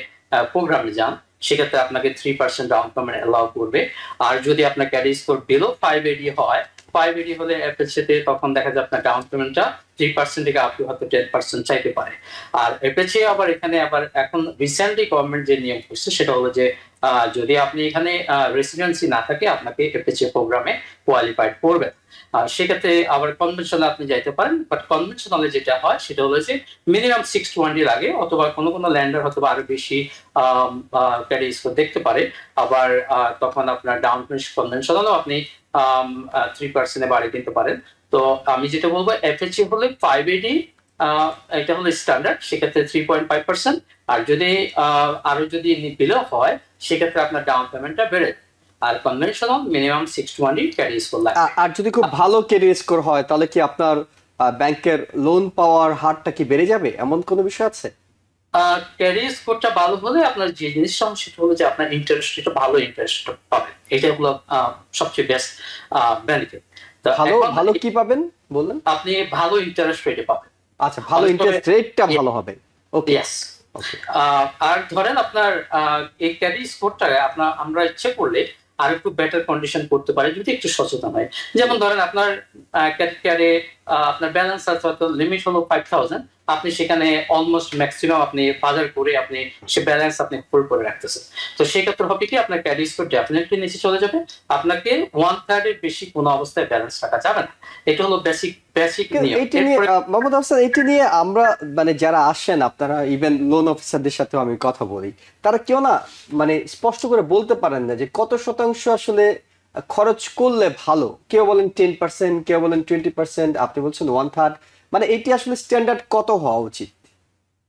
C: প্রোগ্রামে যান, সেক্ষেত্রে আপনাকে 3% ডাউন পেমেন্ট অ্যালাউ করবে। আর যদি আপনার ক্রেডিট স্কোর বিলো 580 হয়, 580 হলে এফএসএ তে তখন দেখা যায় আপনার ডাউন পেমেন্টটা 3% থেকে আপ টু হয়তো 10% চাইতে পারে। আর এফএসএ আবার এখানে আবার এখন রিসেন্টলি গভর্নমেন্ট যে নিয়ম করছে সেটা হলো যে যদি আপনি এখানে রেসিডেন্সি না থাকে আপনাকে এফএসএ প্রোগ্রামে কোয়ালিফাইড করবে। সেক্ষেত্রে আবার কনভেনশনাল আপনি যাইতে পারেন, বাট কনভেনশনালে যেটা হয় সেটা হলো যে মিনিমাম 620 লাগে, অথবা কোনো ল্যান্ডার হয়তো আরো বেশি ক্রেডিট স্কোর দেখতে পারে। আবার তখন আপনার ডাউন পেমেন্ট কনভেনশনালও আপনি 3% বাড়ি কিনতে পারেন। তো আমি যেটা বলবো এফএসসি হলে 580, এটা হলো স্ট্যান্ডার্ড, সেক্ষেত্রে 3.5%। আর যদি আরো যদি বিলো হয় সেক্ষেত্রে আপনার ডাউন পেমেন্টটা বেড়ে, আর কনভেনশনাল মিনিমাম 620 ক্রেডিট স্কোর লাগে।
A: আর যদি খুব ভালো ক্রেডিট স্কোর হয় তাহলে কি আপনার ব্যাংকের লোন পাওয়ার হারটা কি বেড়ে যাবে, এমন কোনো বিষয় আছে?
C: ক্রেডিট স্কোরটা ভালো হলে আপনার যে জিনিসটা সেটা হলো যে আপনার ইন্টারেস্ট রেটটা ভালো ইন্টারেস্ট পাবেন, এটা হলো সবচেয়ে বেস্ট বেনিফিট। তো
A: ভালো কি পাবেন বললেন?
C: আপনি ভালো ইন্টারেস্ট রেটে পাবেন।
A: আচ্ছা, ভালো ইন্টারেস্ট রেটটা ভালো হবে। ওকে,
C: ইয়েস। আর ধরেন আপনার এই ক্রেডিট স্কোরটা আমরা ইচ্ছে করলে আর একটু বেটার কন্ডিশন করতে পারি যদি একটু সচেতন হয়। যেমন ধরেন আপনার ক্রেডিট কার্ডে আপনার ব্যালেন্স আছে হয়তো লিমিট হলো 5,000, আপনি সেখানে অলমোস্ট ম্যাক্সিমাম আপনি বাজার করে আপনি সে ব্যালেন্স আপনি ফুল করে রাখতেছেন। তো সেই ক্ষেত্রে হবে কি আপনার ক্রেডিট স্কোর ডেফিনেটলি নিচে চলে যাবে, আপনাকে 1/3 এর বেশি কোনো অবস্থায় ব্যালেন্স রাখা যাবে না। এটা হলো বেসিক নিয়ম।
A: এইটা নিয়ে মোহাম্মদ আফসার, এইটা নিয়ে আমরা মানে যারা আসেন আপনারা ইভেন লোন অফিসারদের সাথেও আমি কথা বলি, তারা কেউ না মানে স্পষ্ট করে বলতে পারেন না যে কত শতাংশ আসলে খরচ করলে ভালো। কেউ বলেন 10%, কেউ বলেন 20%, আপনি বলছেন 1/3। মানে এটি আসলে স্ট্যান্ডার্ড কত হওয়া উচিত?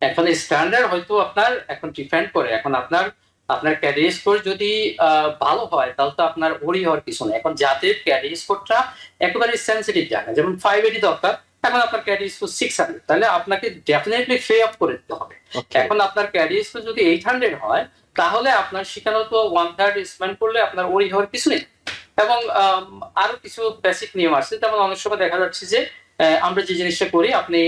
C: এখন স্ট্যান্ডার্ড হয়তো আপনার এখন ডিপেন্ড করে, এখন আপনার আপনার ক্রেডিট স্কোর যদি ভালো হয় তাহলে তো আপনার ওরি হওয়ার কিছু নেই। এখন যাদের ক্রেডিট স্কোরটা একেবারে সেন্সিটিভ জায়গা, যেমন 580 দরকার, এখন আপনার ক্রেডিট স্কোর 600, তাহলে আপনাকে ডেফিনেটলি পে আপ করে দিতে হবে।
A: Okay.
C: এখন আপনার ক্রেডিট স্কোর যদি 800 হয় তাহলে আপনার সেখানে তো 1/3 স্পেন্ড করলে আপনার ওরি হওয়ার কিছু নেই। এবং আরো কিছু বেসিক নিয়ম আছে, যেমন অনেক সময় দেখা যাচ্ছে যে আমরা যে জিনিসটা করি, আপনি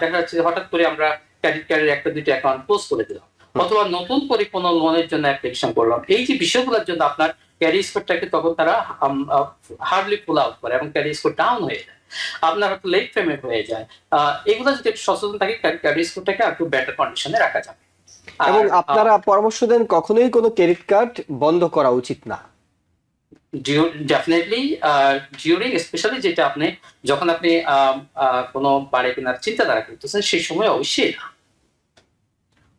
C: দেখা যাচ্ছে যে হঠাৎ করে আমরা ক্রেডিট কার্ডের একটা দুইটা অ্যাকাউন্ট ক্লোজ করে দিলাম, অথবা নতুন করে কোনো লোনের জন্য অ্যাপ্লিকেশন করলাম, এই যে বিষয়গুলোর জন্য আপনার ক্রেডিট স্কোরটাকে তখন তারা হার্ডলি পুল আউট করে এবং ক্রেডিট স্কোর ডাউন হয়ে যায়, আপনার হয়তো লেট পেমেন্ট হয়ে যায়। এগুলো যদি একটু সচেতন থাকে, ক্রেডিট স্কোরটাকে একটু বেটার কন্ডিশনে রাখা যাবে।
A: এবং আপনারা পরামর্শ দেন কখনোই কোনো ক্রেডিট কার্ড বন্ধ করা উচিত না।
C: ডেফিনেটলি ডিউরিং, স্পেশালি যেটা আপনি যখন আপনি কোনো বাড়ি কেনার চিন্তাধারা করতেছেন সেই সময় অবশ্যই না।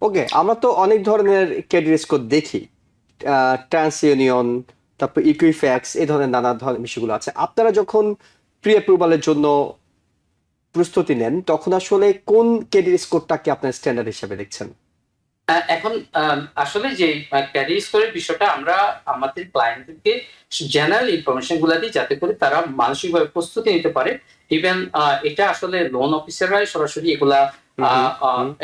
A: ওকে, আমরা তো অনেক ধরনের ক্রেডিট স্কোর দেখি, ট্রান্স ইউনিয়ন, তারপর ইকুইফ্যাক্স, এই ধরনের নানা ধরনের বিষয়গুলো আছে। আপনারা যখন প্রি অ্যাপ্রুভালের জন্য প্রস্তুতি নেন তখন আসলে কোন ক্রেডিট স্কোরটাকে আপনার স্ট্যান্ডার্ড হিসেবে দেখছেন?
C: এখন আসলে যে ক্রেডিট স্কোরের বিষয়টা আমরা আমাদের ক্লায়েন্টদেরকে জেনারেল ইনফরমেশন গুলা দিই, যাতে করে তারা মানসিকভাবে প্রস্তুতি নিতে পারে। ইভেন এটা আসলে লোন অফিসাররাই সরাসরি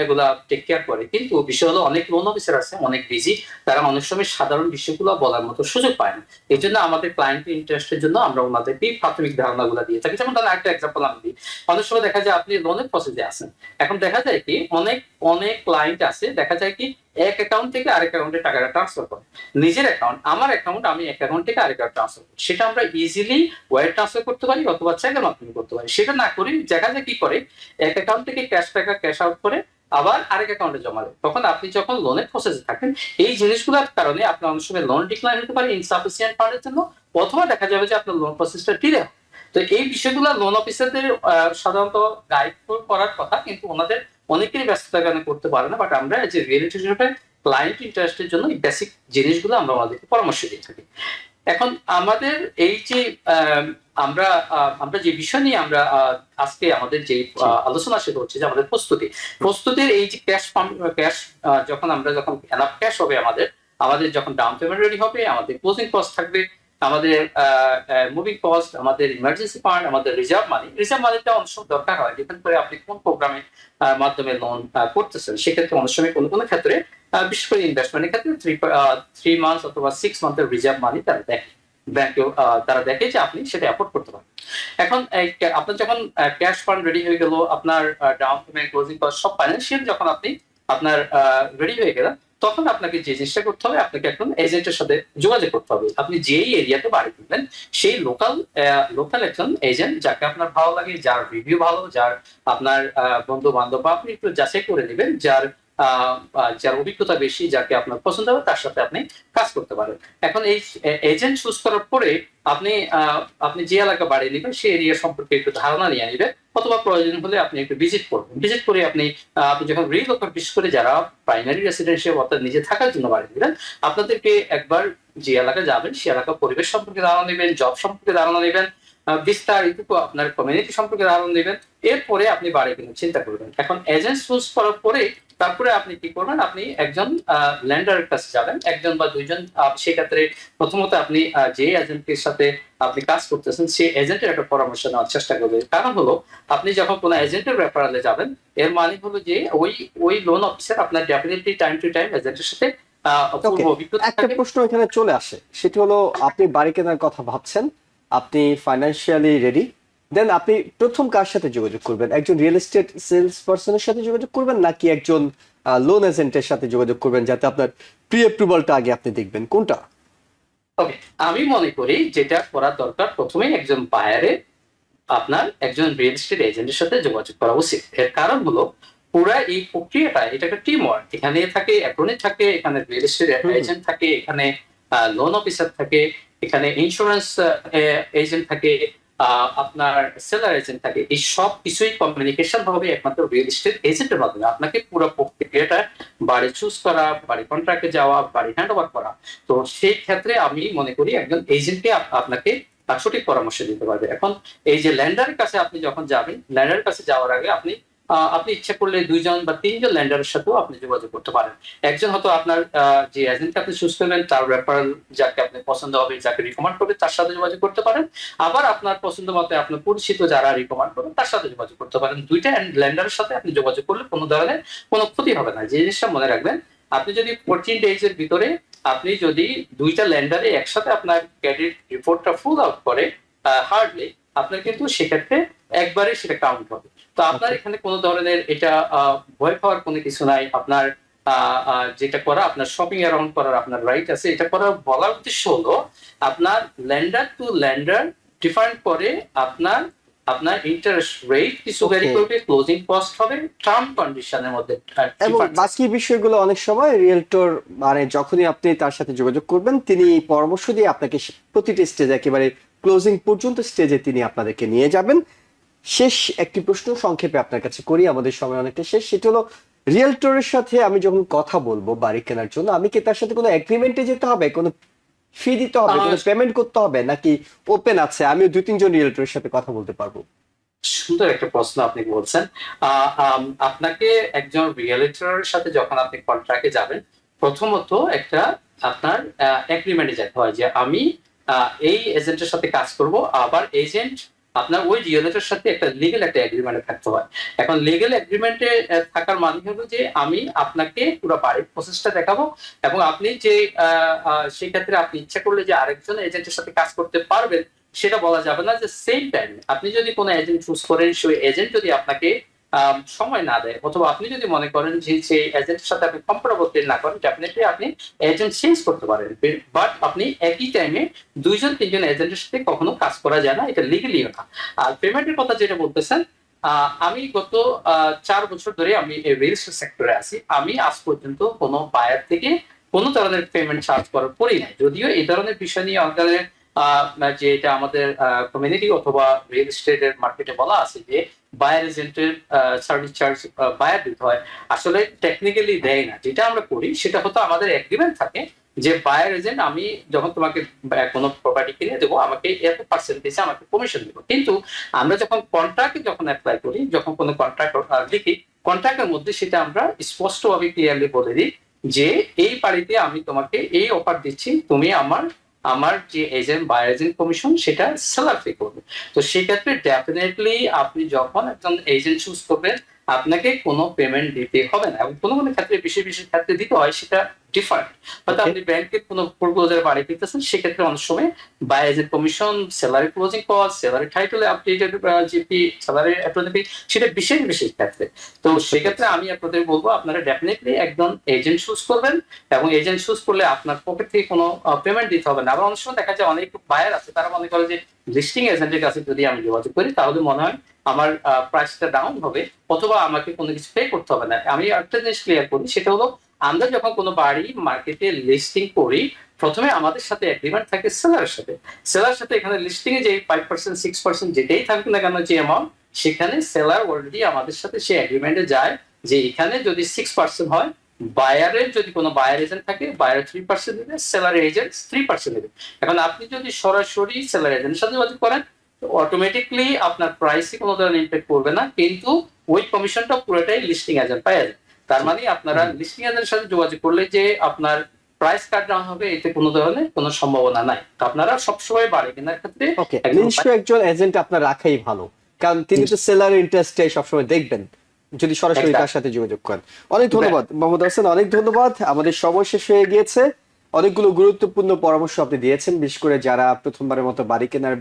C: এগুলা টেক কেয়ার করে, কিন্তু বিষয় হলো অনেক লোন অফিসার আছে অনেক বিজি, তারা অনেক সময় সাধারণ বিষয়গুলো বলার মতো সুযোগ পায় না। এই জন্য আমাদের ক্লায়েন্টের ইন্টারেস্টের জন্য আমরা ওনাদেরকে প্রাথমিক ধারণাগুলো দিয়ে থাকি। যেমন ধরেন একটা এক্সাম্পল আমি দিই, অনেক সময় দেখা যায় আপনি লোনের প্রসেসে আছেন, এখন দেখা যায় কি অনেক অনেক ক্লায়েন্ট আছে, দেখা যায় কি এক অ্যাকাউন্ট থেকে আরেক অ্যাকাউন্টে টাকাটা ট্রান্সফার করে। নিজের অ্যাকাউন্ট, আমার অ্যাকাউন্ট, আমি এক অ্যাকাউন্ট থেকে আরেক অ্যাকাউন্ট ট্রান্সফার করি, সেটা আমরা ইজিলি ওয়্যার ট্রান্সফার করতে পারি অথবা চেকের মাধ্যমে করতে পারি। সেটা না করি দেখা যায় কি করে, এক অ্যাকাউন্ট থেকে টাকা ক্যাশ আউট করে আবার আরেক অ্যাকাউন্টে জমা দেয়। তখন আপনি যখন লোনের প্রসেসে থাকেন, এই জিনিসগুলোর কারণে আপনার অনেক সময় লোন ডিক্লাইন হতে পারে ইনসাফিসিয়েন্ট ফান্ডের জন্য, অথবা দেখা যাবে যে আপনার লোন প্রসেসটা ডিলে হয়। তো এই বিষয়গুলো লোন অফিসারদের সাধারণত গাইড করার কথা, কিন্তু ওনাদের অনেকেরই ব্যস্ততার কারণে করতে পারে না। বাট আমরা যে রিয়েলিটি হিসেবে ক্লায়েন্ট ইন্টারেস্টের জন্য এই বেসিক জিনিসগুলো আমরা আমাদেরকে পরামর্শ দিয়ে থাকি। এখন আমাদের এই যে আমরা যে বিষয় নিয়ে আমরা আজকে আমাদের যে আলোচনা সেটা হচ্ছে যে আমাদের প্রস্তুতির এই যে ক্যাশ যখন এনাফ ক্যাশ হবে, আমাদের যখন ডাউন পেমেন্ট রেডি হবে, আমাদের ক্লোজিং কস্ট থাকবে, আমাদের মুভিং কস্ট, আমাদের ইমার্জেন্সি ফান্ড, আমাদের রিজার্ভ মানিটা অনেক সময় দরকার হয়, ডিপেন্ড করে আপনি কোন প্রোগ্রামের মাধ্যমে লোন করতেছেন। সেক্ষেত্রে অনেক সময় কোনো কোনো ক্ষেত্রে বিশেষ করে ইনভেস্টমেন্টের ক্ষেত্রে 3 মান্থস অথবা 6 মান্থের রিজার্ভ মানি তারা দেখে, ব্যাংকেও তারা দেখে যে আপনি সেটা অ্যাফোর্ড করতে পারেন। এখন আপনার যখন ক্যাশ ফান্ড রেডি হয়ে গেল, আপনার ডাউন পেমেন্ট, ক্লোজিং কস্ট সব ফাইন্যান্সিয়াল যখন আপনার রেডি হয়ে গেল, তখন আপনাকে যে জিনিসটা করতে হবে, আপনাকে এখন এজেন্টের সাথে যোগাযোগ করতে হবে। আপনি যেই এরিয়াতে বাড়ি কিনবেন সেই লোকাল একজন এজেন্ট যাকে আপনার ভালো লাগে, যার রিভিউ ভালো, যার আপনার বন্ধু বান্ধব, আপনি একটু যাচাই করে নেবেন, যার অভিজ্ঞতা বেশি, যাকে আপনার পছন্দ হবে, তার সাথে আপনি কাজ করতে পারেন। এখন এই এজেন্ট চুজ করার পরে আপনি যে এলাকা বাড়িয়ে নেবেন সেই এরিয়া সম্পর্কে একটু ধারণা নিয়ে নেবেন, অথবা প্রয়োজন হলে আপনি একটু ভিজিট করবেন। ভিজিট করে আপনি যখন রিলোকেট, বিশেষ করে যারা প্রাইমারি রেসিডেন্সিয়াল অর্থাৎ নিজে থাকার জন্য বাড়ি নেবেন, আপনাদেরকে একবার যে এলাকা যাবেন সে এলাকার পরিবেশ সম্পর্কে ধারণা নেবেন, জব সম্পর্কে ধারণা নেবেন, বিস্তারিত আপনার কমিউনিটি সম্পর্কে ধারণা নেবেন। এরপরে আপনি বাড়ি কেনার চিন্তা করবেন। এখন এজেন্ট চুজ করার পরে তারপরে আপনি কি করবেন, আপনি একজন ল্যান্ডারের কাছে যাবেন, একজন বা দুইজন। সেক্ষেত্রে প্রথমত আপনি যে এজেন্টের সাথে আপনি কাজ করতেছেন সেই এজেন্টের একটা পরামর্শ নেওয়ার চেষ্টা করবেন। কারণ হলো আপনি যখন কোনো এজেন্টের রেফারেলে যাবেন, এর মানে হলো যে ওই লোন অফিসার আপনার ডেফিনেটলি টাইম টু টাইম এজেন্টের সাথে
A: একটা প্রশ্ন এখানে চলে আসে, সেটি হলো আপনি বাড়ি কেনার কথা ভাবছেন, আপনি ফাইন্যান্সিয়ালি রেডি, দেন আপনি প্রথম কার সাথে যোগাযোগ করবেন? একজন রিয়েল এস্টেট সেলস পার্সনের সাথে যোগাযোগ করবেন, নাকি একজন লোন এজেন্টের সাথে যোগাযোগ করবেন, যাতে আপনার প্রি অ্যাপ্রুভালটা আগে আপনি দেখবেন? কোনটা?
C: ওকে, আমি মনে করি যেটা করা দরকার, প্রথমেই একজন বায়ারে আপনার একজন রিয়েল এস্টেট এজেন্টের সাথে যোগাযোগ করা উচিত। এর কারণ হলো পুরা এই প্রক্রিয়াটা, এটা একটা টিম ওয়ার্ক। এখানে থাকে অ্যাটর্নি থাকে, এখানে রিয়েল এস্টেট এজেন্ট থাকে, এখানে লোন অফিসার থাকে, এখানে ইন্স্যুরেন্স এজেন্ট থাকে, আপনার সেলার এজেন্ট থাকে। এই সব কিছুই কমিউনিকেশন হবে একমাত্র রিয়েল এস্টেট এজেন্টের মাধ্যমে। আপনাকে পুরো প্রক্রিয়াটা, বাড়ি চুজ করা, বাড়ি কন্ট্রাক্টে যাওয়া, বাড়ি হ্যান্ড ওভার করা, তো সেই ক্ষেত্রে আমি মনে করি একজন এজেন্টকে আপনাকে সঠিক পরামর্শ দিতে পারবে। এখন এই যে ল্যান্ডারের কাছে আপনি যখন যাবেন, ল্যান্ডারের কাছে যাওয়ার আগে আপনি আপনি ইচ্ছা করলে 2 জন বা 3 জন ল্যান্ডারের সাথেও আপনি যোগাযোগ করতে পারেন। একজন হয়তো আপনার যে এজেন্টকে আপনি চুজ করবেন তার রেফারেল যাকে আপনি পছন্দ হবে, যাকে রিকমেন্ড করবে তার সাথে যোগাযোগ করতে পারেন। আবার আপনার পছন্দ মতে আপনার পরিচিত যারা রিকমেন্ড করবেন তার সাথে যোগাযোগ করতে পারেন। দুইটা ল্যান্ডারের সাথে আপনি যোগাযোগ করলে কোনো ধরনের কোনো ক্ষতি হবে না। যে জিনিসটা মনে রাখবেন, আপনি যদি 14 days এর ভিতরে আপনি যদি দুইটা ল্যান্ডারে একসাথে আপনার ক্রেডিট রিপোর্টটা ফুল আউট করে হার্ডলি, আপনার কিন্তু সেক্ষেত্রে একবারে সেটা কাউন্ট হবে। তো আপনার এখানে কোনো ধরনের এটা ভয় পাওয়ার কোনো কিছু নাই। আপনার যেটা করা, আপনার শপিং অ্যারাউন্ড করার আপনার রাইট আছে। এটা করার বলার উদ্দেশ্য হলো আপনার ল্যান্ডার টু ল্যান্ডার ডিফারেন্ট করে আপনার আপনার ইন্টারেস্ট রেট কিছু ভ্যারি করবে, ক্লোজিং কস্ট হবে, টার্ম কন্ডিশনের মধ্যে
A: এবং বাকি বিষয়গুলো অনেক সময় রিয়েলটর মানে যখনই আপনি তার সাথে যোগাযোগ করবেন তিনি পরামর্শ দিয়ে আপনাকে প্রতিটি স্টেজে একেবারে ক্লোজিং পর্যন্ত স্টেজে তিনি আপনাদেরকে নিয়ে যাবেন। শেষ একটি প্রশ্ন সংক্ষেপে আপনার কাছে করি, আমাদের সময় অনেকটা শেষ। সেটা হলো রিয়েলটরের সাথে আমি যখন কথা বলবো বাড়ি কেনার জন্য, আমি কি তার সাথে কোনো এগ্রিমেন্টে যেতে হবে, কোনো ফি দিতে হবে, কোনো পেমেন্ট করতে হবে, নাকি ওপেন আছে আমিও 2-3 জন রিয়েলটরের সাথে কথা বলতে পারবো?
C: সুন্দর একটা প্রশ্ন আপনি বলছেন। আপনাকে একজন রিয়েলিটরের সাথে যখন আপনি কন্ট্রাক্টে যাবেন, প্রথমত একটা আপনার এগ্রিমেন্টে যেতে হয় যে আমি এই এজেন্টের সাথে কাজ করব। আবার এজেন্ট আপনার ওই রিয়েলিটরের সাথে একটা লিগ্যাল একটা এগ্রিমেন্টে থাকতে হয়। এখন লিগ্যাল এগ্রিমেন্টে থাকার মানে হলো যে আমি আপনাকে পুরো বাড়ির প্রসেসটা দেখাবো, এবং আপনি যে সেই ক্ষেত্রে আপনি ইচ্ছা করলে যে আরেকজন এজেন্টের সাথে কাজ করতে পারবেন সেটা বলা যাবে না। যে সেম টাইম আপনি যদি কোনো এজেন্ট চুজ করেন, সেই এজেন্ট যদি আপনাকে সময় না দেয়, অথবা আপনি যদি মনে করেন যে সেই এজেন্টের সাথে আপনি কমফোর্টেবল ফিল না করেন, ডেফিনেটলি আপনি এজেন্ট চেঞ্জ করতে পারেন। বাট আপনি একই টাইমে 2-3 জন এজেন্টের সাথে কখনো কাজ করা যায় না, এটা লিগালিও না। আর পেমেন্টের কথা যেটা বলতেছেন, আমি গত 4 বছর ধরে আমি এই রিয়েল এস্টেট সেক্টরে আছি। আমি আজ পর্যন্ত কোনো বায়ার থেকে কোনো ধরনের পেমেন্ট চার্জ করার করি নাই। যদিও এই ধরনের বিষয় নিয়ে আমাদের যে এটা আমাদের কমিউনিটি অথবা রিয়েল এস্টেটের মার্কেটে বলা আছে যে বায়ার এজেন্টের সার্ভিস চার্জ বায়ার দিতে হয়, আসলে টেকনিক্যালি দেয় না। যেটা আমরা করি সেটা হতো আমাদের এগ্রিমেন্ট থাকে যে বায়ার এজেন্ট আমি যখন তোমাকে কোনো প্রপার্টি কিনে দেবো, আমাকে এত পার্সেন্টেজে আমাকে কমিশন দেবো। কিন্তু আমরা যখন কন্ট্রাক্ট যখন অ্যাপ্লাই করি, যখন কোনো কন্ট্রাক্ট লিখি, কন্ট্রাক্টের মধ্যে সেটা আমরা স্পষ্টভাবে ক্লিয়ারলি বলে দিই যে এই বাড়িতে আমি তোমাকে এই অফার দিচ্ছি, তুমি আমার যে এজেন্ট বায়ার এজেন্ট কমিশন সেটা সেলার পে করবে। তো সেই ক্ষেত্রে ডেফিনেটলি আপনি যখন একজন এজেন্ট চুজ করবেন, আপনাকে কোনো পেমেন্ট দিতে হবে না। এবং কোনো কোনো ক্ষেত্রে বিশেষ ক্ষেত্রে দিতে হয়, সেটা ডিফারেন্ট। হয়তো আপনি ব্যাংকে কোনো প্রপোজাল বাড়ি দিতেছেন, সেক্ষেত্রে অনেক সময় buyer agent commission, seller closing cost, seller title updated GP, seller approval, সেটা বিশেষ ক্ষেত্রে। তো সেক্ষেত্রে আমি আপনাদের বলবো আপনারা ডেফিনেটলি একজন এজেন্ট চুজ করবেন, এবং এজেন্ট চুজ করলে আপনার পকেট থেকে কোনো পেমেন্ট দিতে হবে না। আবার অনেক সময় দেখা যায় অনেক বায়ার আছে, তারা মনে করে যে লিস্টিং এজেন্টের কাছে যদি আমি যোগাযোগ করি তাহলে মনে হয় আমার প্রাইসটা ডাউন হবে, অথবা আমাকে কোনো কিছু পে করতে হবে না। আমি একটা জিনিস ক্লিয়ার করি, সেটা হলো আমরা যখন কোনো বাড়ি মার্কেটে লিস্টিং করি, প্রথমে আমাদের সাথে এগ্রিমেন্ট থাকে সেলারের সাথে। এখানে লিস্টিং এ যে 5% 6% যেটাই থাকুক না কেন যে অ্যামাউন্ট, সেখানে সেলার অলরেডি আমাদের সাথে সে এগ্রিমেন্টে যায় যে এখানে যদি 6% হয়, বায়ারের যদি কোনো বায়ার এজেন্ট থাকে, বায়ার 3% দেবে, সেলার এজেন্ট 3% দেবে। এখন আপনি যদি সরাসরি সেলার এজেন্টের সাথে যোগাযোগ করেন, অটোমেটিকলি আপনার প্রাইসে কোনো ধরনের ইমপ্যাক্ট করবে না, কিন্তু ওই কমিশনটা পুরোটাই লিস্টিং এজেন্ট পায়। তার মানে আপনারা লিস্টিং এজেন্টের সাথে যোগাযোগ করলে যে আপনার প্রাইস কাট ডাউন হবে, এতে কোনো ধরনের কোনো সম্ভাবনা নাই। তো আপনারা সবসময় বাড়ি কেনার ক্ষেত্রে
A: একজন এজেন্ট আপনার রাখাই ভালো, কারণ তিনি তো সেলার ইন্টারেস্টে সবসময় দেখবেন যদি সরাসরি তার সাথে যোগাযোগ করেন। অনেক ধন্যবাদ মোহাম্মদ হোসেন, অনেক ধন্যবাদ। আমাদের সময় শেষ হয়ে গিয়েছে। অনেকগুলো গুরুত্বপূর্ণ পরামর্শ আপনি দিয়েছেন, বিশেষ করে যারা প্রথমবারের মতো বাড়ি কেনার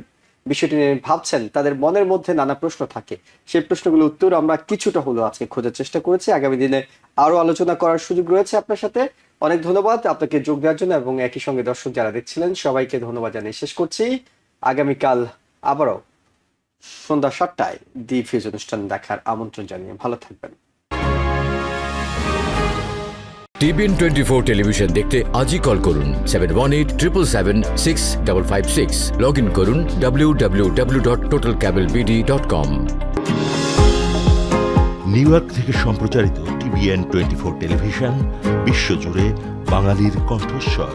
A: বিষয়টি নিয়ে ভাবছেন, তাদের মনের মধ্যে নানা প্রশ্ন থাকে, সেই প্রশ্নগুলোর উত্তর আমরা কিছুটা হলেও আজকে খোঁজার চেষ্টা করেছি। আগামী দিনে আরো আলোচনা করার সুযোগ রয়েছে আপনার সাথে। অনেক ধন্যবাদ আপনাকে যোগ দেওয়ার জন্য, এবং একই সঙ্গে দর্শক যারা দেখছিলেন সবাইকে ধন্যবাদ জানিয়ে শেষ করছি। আগামীকাল আবারও সন্ধ্যা 7টায় দি ফিউজ অনুষ্ঠান দেখার আমন্ত্রণ জানিয়ে ভালো থাকবেন।
D: TBN 24 টেলিভিশন দেখতে আজই কল করুন 7187776556। লগ ইন করুন www.totalcablebd.com।
E: নিউ ইয়র্ক থেকে সম্প্রচারিত TBN 24 টেলিভিশন বিশ্বজুড়ে বাঙালির কণ্ঠস্বর।